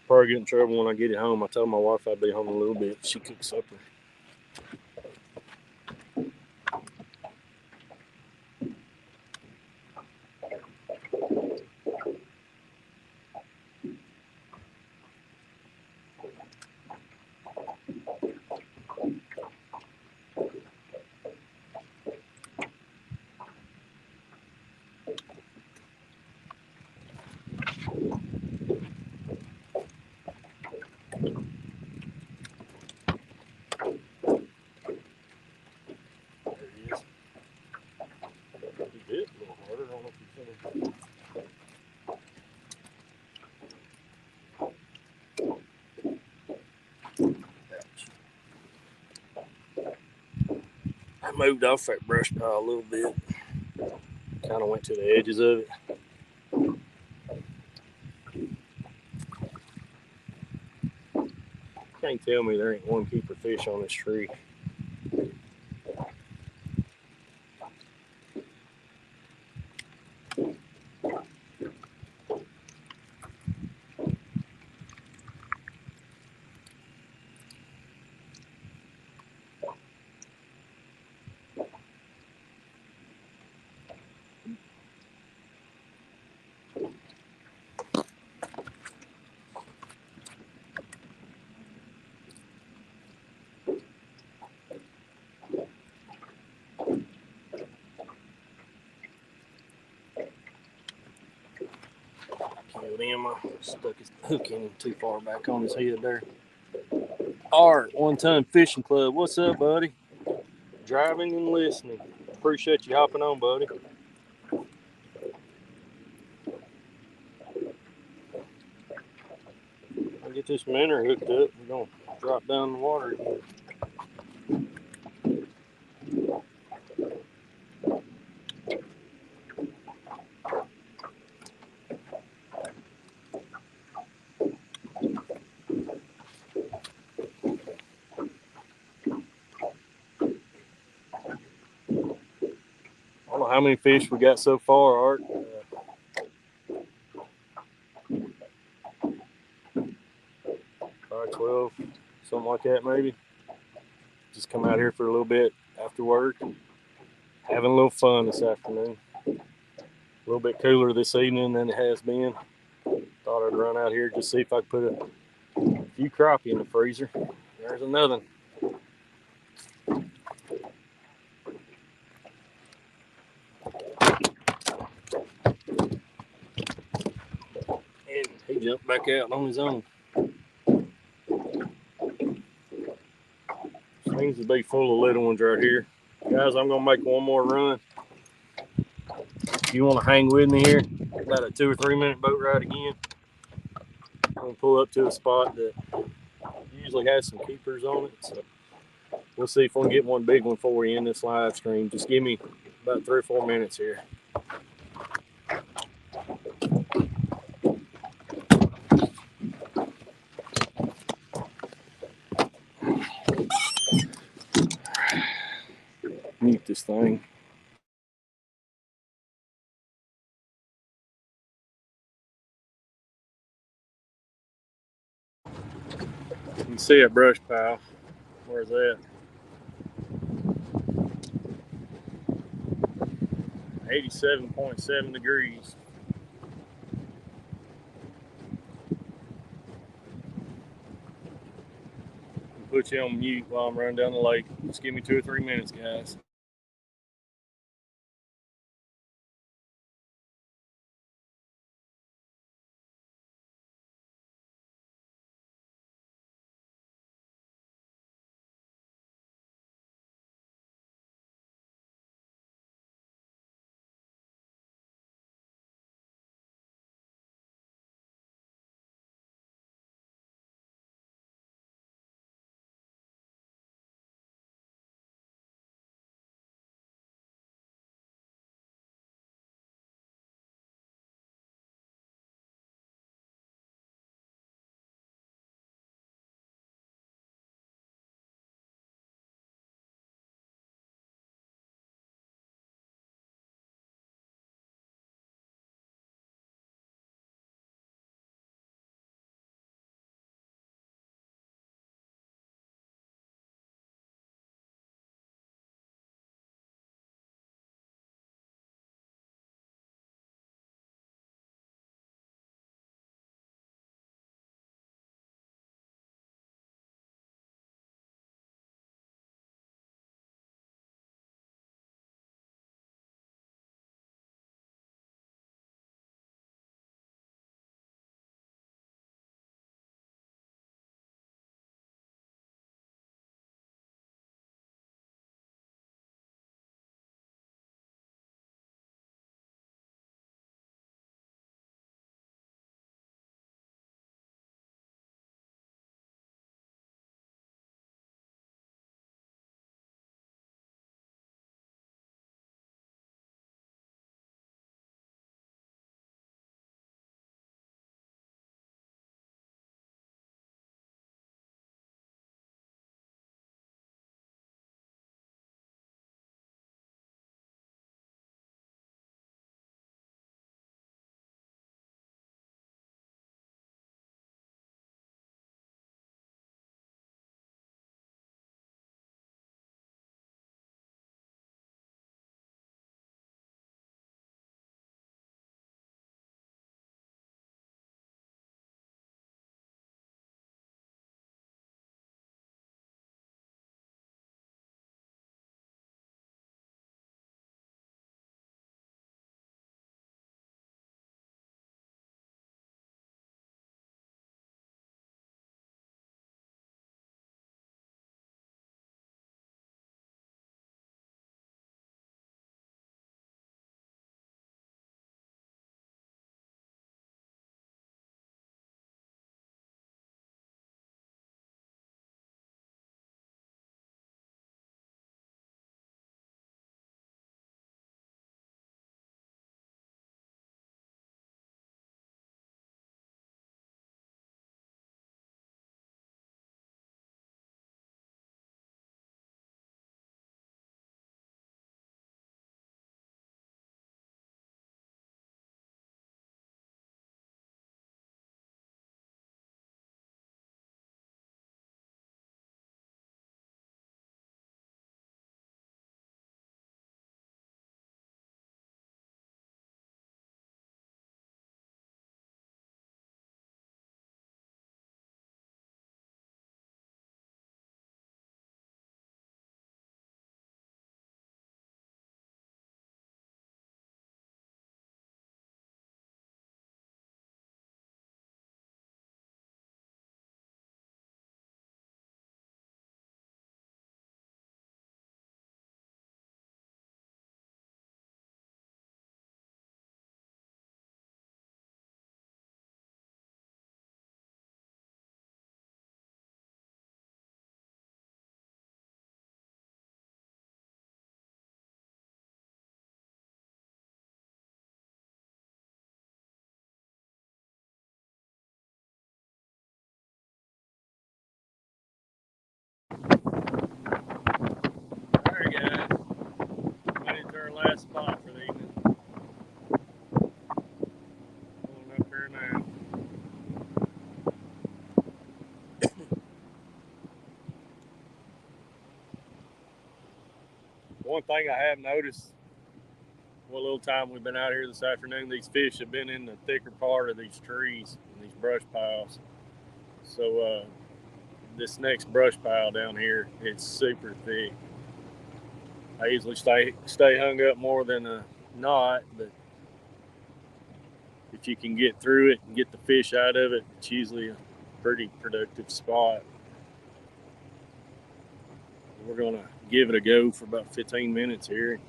Probably get in trouble when I get it home. I told my wife I'd be home a little bit. She cooks supper. I moved off that brush pile a little bit. Kind of went to the edges of it. Can't tell me there ain't one keeper fish on this tree. Killed him. I stuck his hook in him too far back on his head there. Art, 1 Ton Fishing Club. What's up, buddy? Driving and listening. Appreciate you hopping on, buddy. Look Get this minnow hooked up. We're gonna drop down the water again. I don't know how many fish we got so far, Art. Probably 12, something like that, maybe. Just come out here for a little bit after work. Having a little fun this afternoon. A little bit cooler this evening than it has been. Thought I'd run out here just see if I could put a few crappie in the freezer. There's another. And he jumped back out on his own. Seems to be full of little ones right here. Guys, I'm going to make one more run. If you want to hang with me here, about a 2 or 3 minute boat ride again. I'm going to pull up to a spot that usually has some keepers on it. So we'll see if we can get one big one for you in this live stream. Just give me about 3 or 4 minutes here. Mute this thing. You can see a brush pile. Where's that? 87.7 degrees. I'll put you on mute while I'm running down the lake. Just give me 2 or 3 minutes, guys. spot for the evening. Pulling up here now. One thing I have noticed, what little time we've been out here this afternoon, these fish have been in the thicker part of these trees and these brush piles. So this next brush pile down here, it's super thick. I usually stay hung up more than a knot, but if you can get through it and get the fish out of it, it's usually a pretty productive spot. We're gonna give it a go for about 15 minutes here.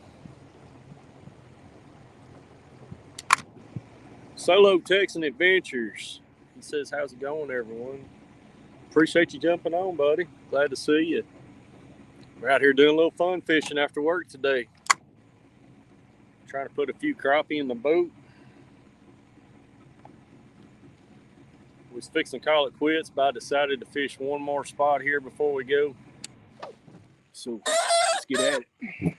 Solo Texan Adventures. He says, how's it going, everyone? Appreciate you jumping on, buddy. Glad to see you. We're out here doing a little fun fishing after work today. Trying to put a few crappie in the boat. Was fixing to call it quits, but I decided to fish one more spot here before we go. So let's get at it.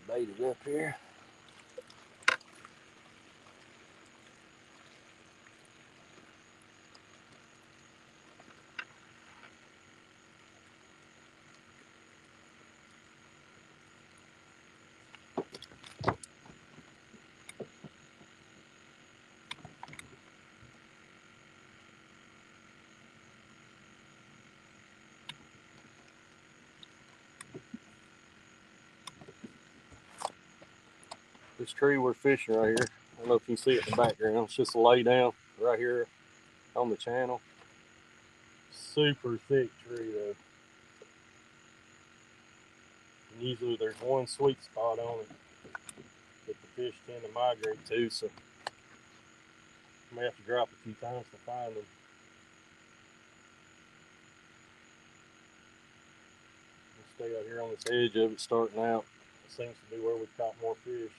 Baited up here. This tree we're fishing right here, I don't know if you can see it in the background, it's just a lay down right here on the channel. Super thick tree though. And usually there's one sweet spot on it that the fish tend to migrate to, so I may have to drop a few times to find them. We'll stay out here on this edge of it starting out. It seems to be where we've caught more fish.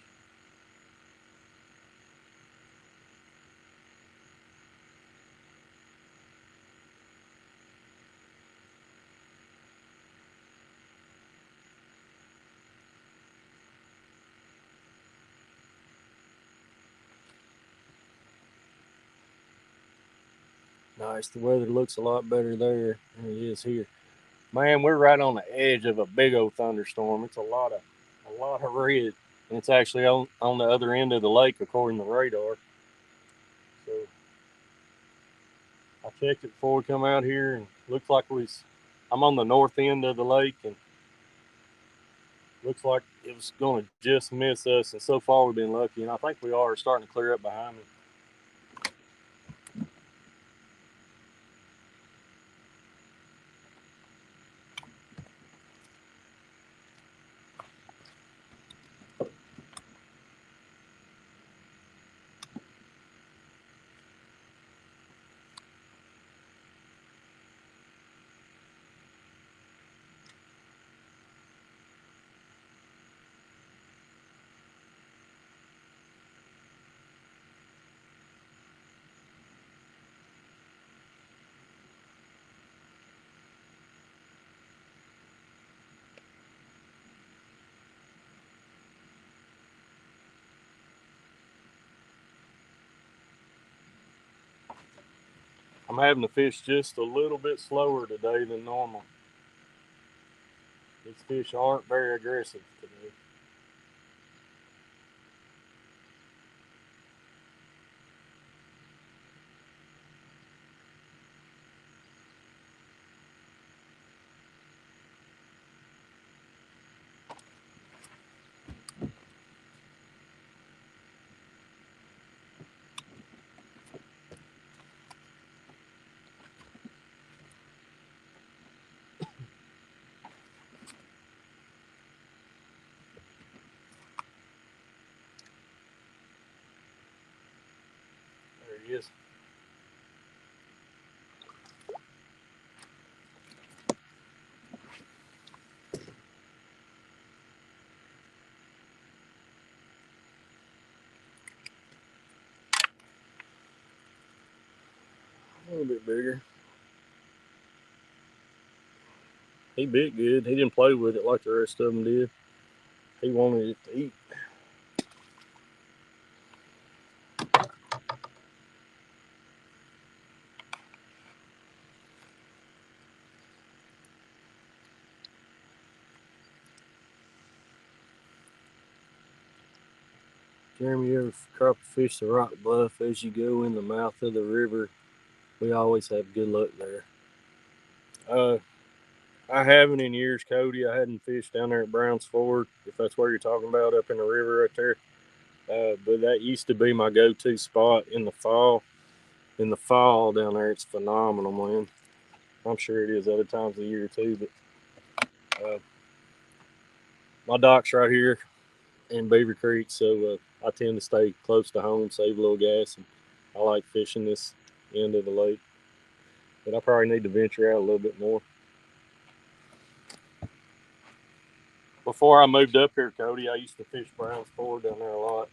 Nice, the weather looks a lot better there than it is here. Man, we're right on the edge of a big old thunderstorm. It's a lot of red, and it's actually on the other end of the lake according to radar. So I checked it before we come out here, and looks like I'm on the north end of the lake, and looks like it was going to just miss us. And so far we've been lucky, and I think we are starting to clear up behind me. I'm having to fish just a little bit slower today than normal. These fish aren't very aggressive today. bit bigger. He bit good. He didn't play with it like the rest of them did. He wanted it to eat. Jeremy, you ever crappie fish the rock bluff as you go in the mouth of the river? We always have good luck there. I haven't in years, Cody. I hadn't fished down there at Brown's Ford, if that's where you're talking about, up in the river right there. But that used to be my go-to spot in the fall. In the fall down there, it's phenomenal, man. I'm sure it is other times of the year too. But my dock's right here in Beaver Creek, so I tend to stay close to home, save a little gas, and I like fishing this end of the lake. But I probably need to venture out a little bit more. Before I moved up here, Cody, I used to fish Brown's Ford down there a lot.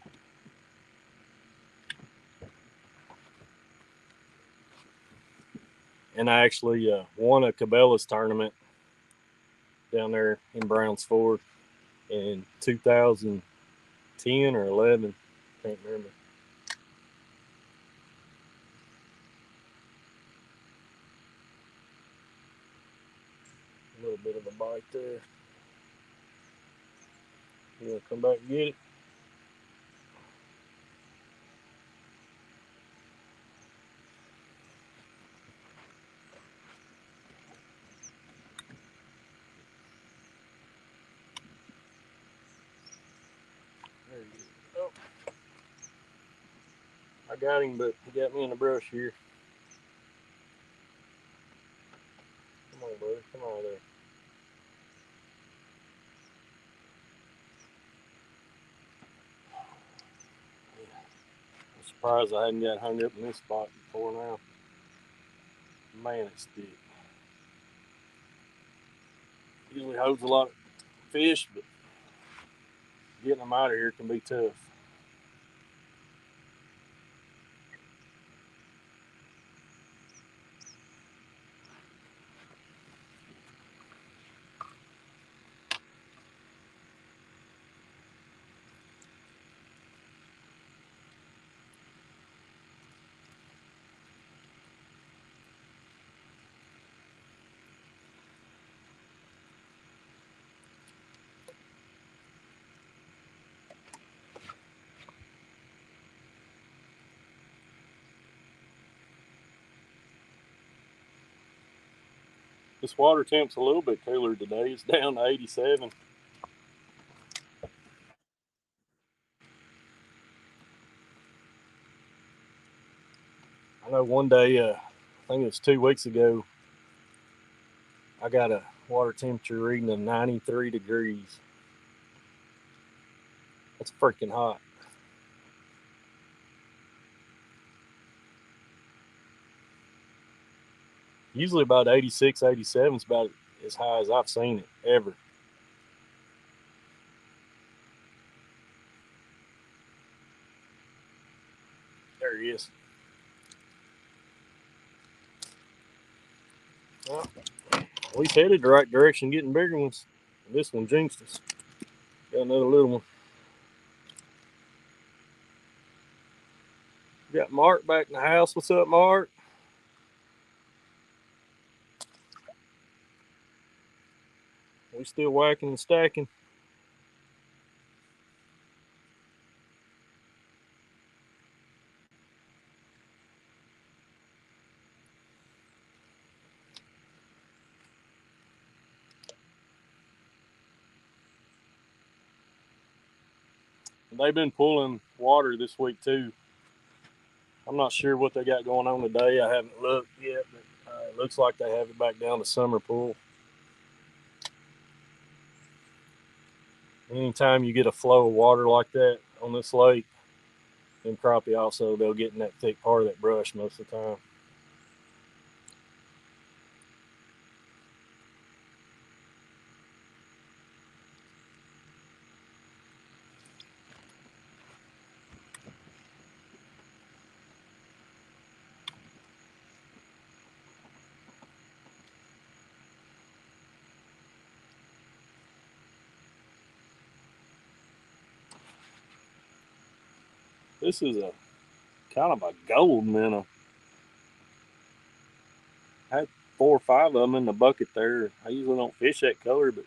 And I actually won a Cabela's tournament down there in Brown's Ford in 2010 or 11. Can't remember. A little bit of a bite there. You want to come back and get it? There he is. Oh, I got him, but he got me in the brush here. Come on, buddy. Come on there. I'm surprised I hadn't got hung up in this spot before now. Man, it's thick. Usually holds a lot of fish, but getting them out of here can be tough. This water temp's a little bit cooler today. It's down to 87. I know one day, I think it was 2 weeks ago, I got a water temperature reading of 93 degrees. That's freaking hot. Usually about 86, 87 is about as high as I've seen it ever. There he is. Well, he's headed the right direction, getting bigger ones. This one jinxed us. Got another little one. Got Mark back in the house. What's up, Mark? We still whacking and stacking. They've been pulling water this week too. I'm not sure what they got going on today. I haven't looked yet, but it looks like they have it back down to summer pool. Anytime you get a flow of water like that on this lake, then crappie also, they'll get in that thick part of that brush most of the time. This is a kind of a gold minnow. I had 4 or 5 of them in the bucket there. I usually don't fish that color, but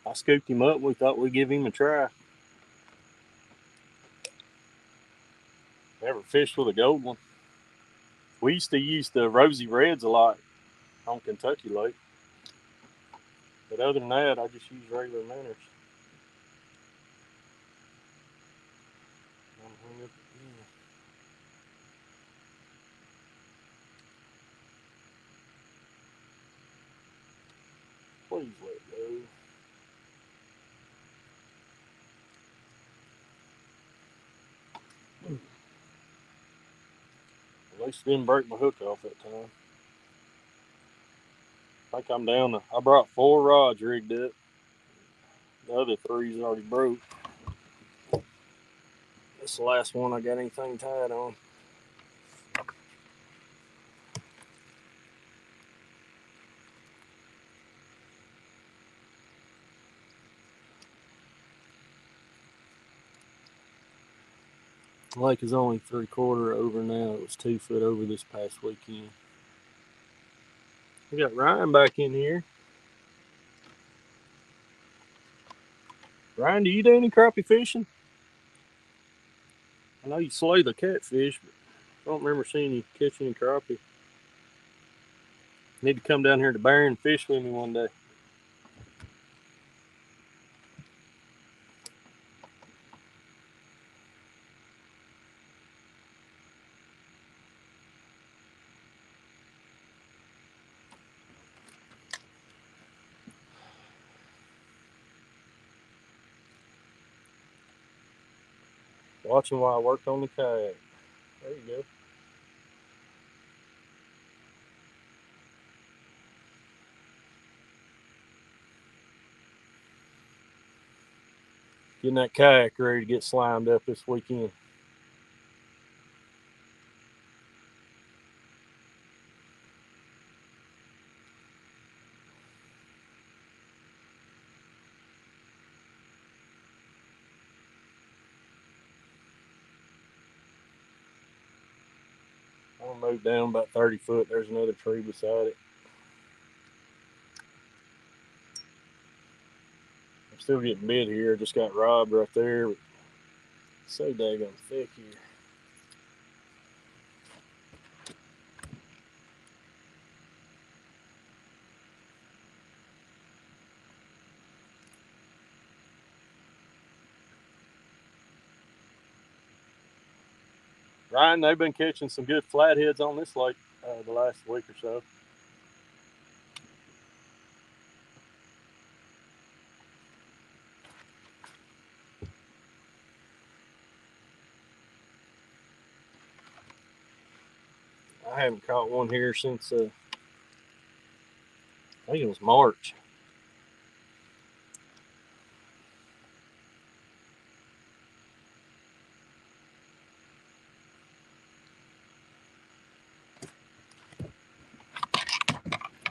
I scooped him up. We thought we'd give him a try. Never fished with a gold one. We used to use the rosy reds a lot on Kentucky Lake. But other than that, I just use regular minnows. Please let go. At least it didn't break my hook off that time. I think I'm down to, I brought 4 rods rigged up. The other 3's already broke. That's the last one I got anything tied on. The lake is only 3/4 over now. It was 2 foot over this past weekend. We got Ryan back in here. Ryan, do you do any crappie fishing? I know you slay the catfish, but I don't remember seeing you catch any crappie. Need to come down here to Barron and fish with me one day. Watching while I work on the kayak. There you go. Getting that kayak ready to get slimed up this weekend. I'm gonna move down about 30 foot. There's another tree beside it. I'm still getting bit here. Just got robbed right there. But it's so daggone thick here. Ryan, they've been catching some good flatheads on this lake the last week or so. I haven't caught one here since I think it was March.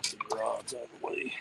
Get the rods out of the way.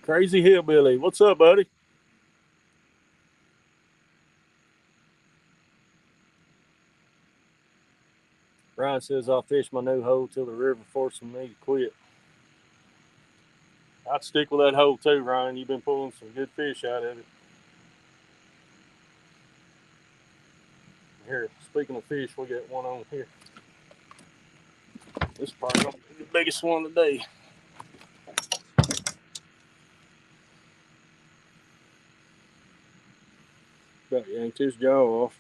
Crazy Hillbilly. What's up, buddy? Ryan says I'll fish my new hole till the river forcing me to quit. I'd stick with that hole too, Ryan. You've been pulling some good fish out of it. Here, speaking of fish, we got one on here. This is probably the biggest one today. About yanked his jaw off.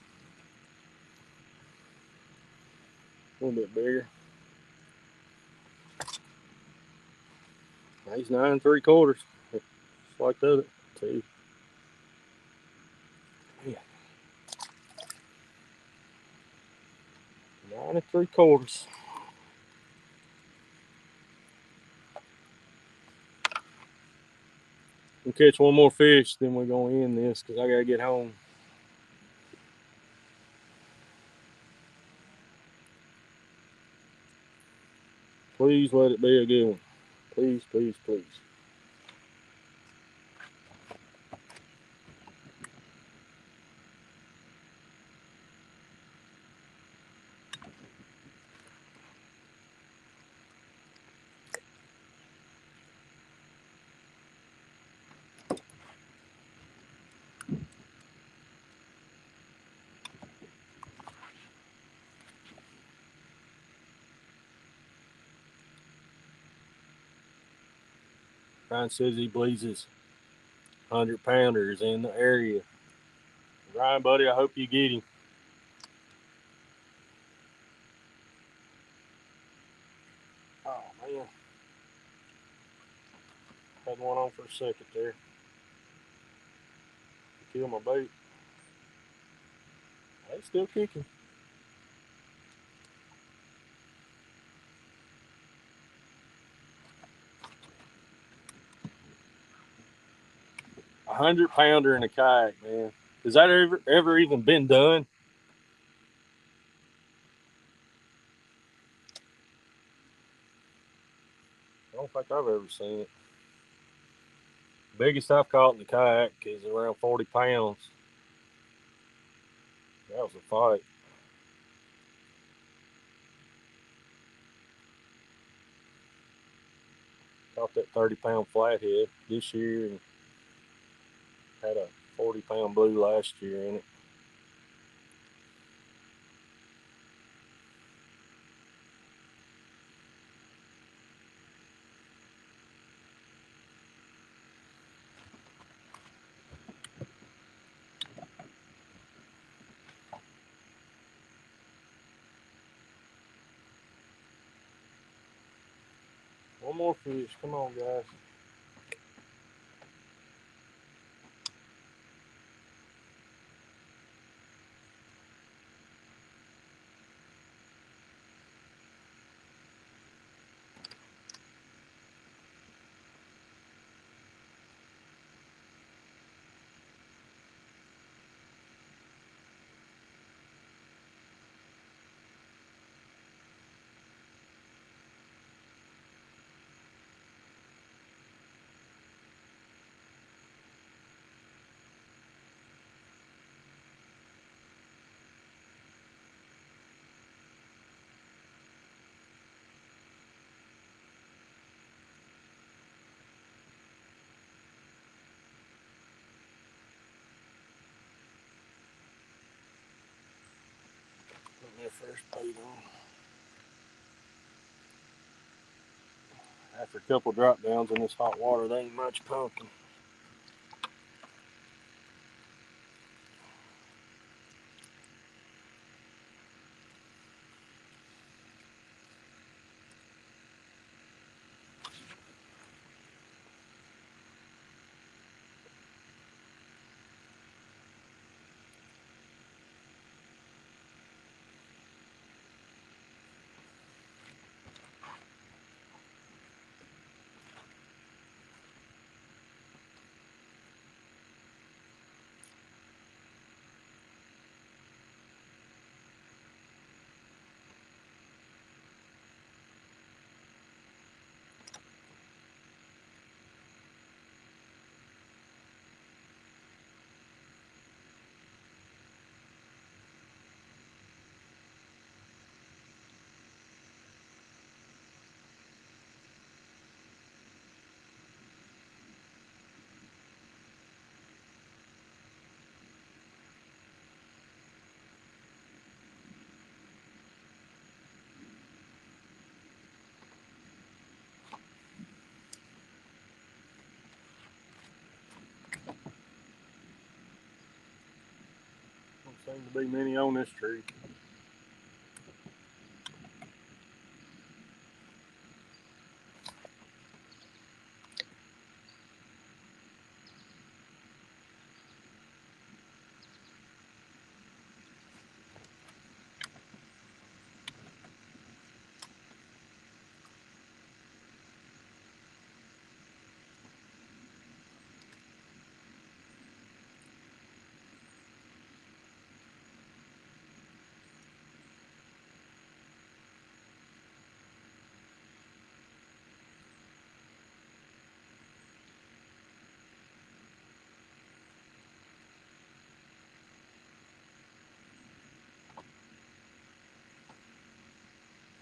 A little bit bigger. He's 9 3/4. Just like the other two. Yeah. 9 3/4. We'll catch one more fish, then we're gonna end this because I gotta get home. Please let it be a good one. Please, please, please. Ryan says he believes his 100-pounders in the area. Ryan, buddy, I hope you get him. Oh, man. Had one on for a second there. Kill my bait. He's still kicking. A 100-pounder in a kayak, man. Has that ever even been done? I don't think I've ever seen it. Biggest I've caught in the kayak is around 40 pounds. That was a fight. Caught that 30-pound flathead this year and had a 40-pound blue last year in it. One more fish. Come on, guys. Put my first bait on. After a couple drop downs in this hot water, there ain't much pumping. Seems to be many on this tree.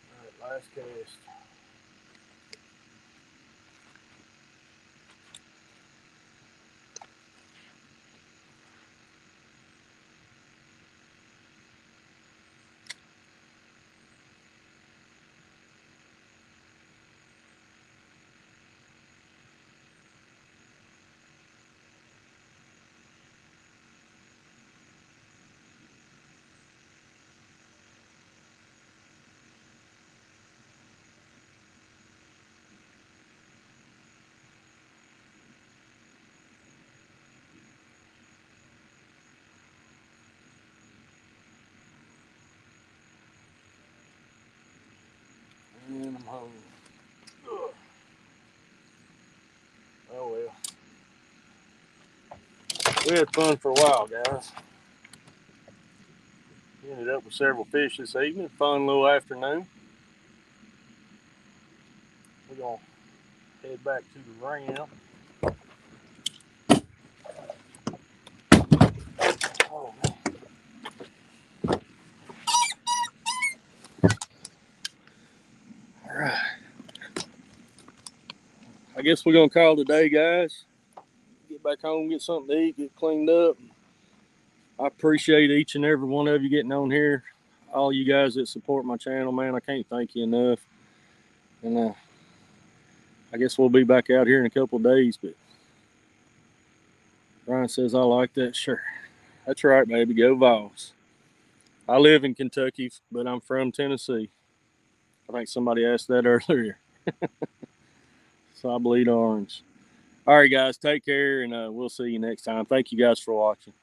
All right, last cast. And I'm home. Ugh. Oh well. We had fun for a while, guys. We ended up with several fish this evening. Fun little afternoon. We're gonna head back to the ramp. Oh man. All right. I guess we're gonna call it a day, guys. Get back home, get something to eat, get cleaned up. I appreciate each and every one of you getting on here. All you guys that support my channel, man, I can't thank you enough. And I guess we'll be back out here in a couple of days. But Ryan says I like that. Sure, that's right, baby. Go Vols. I live in Kentucky, but I'm from Tennessee. I think somebody asked that earlier. So I bleed orange. All right, guys, take care, and we'll see you next time. Thank you guys for watching.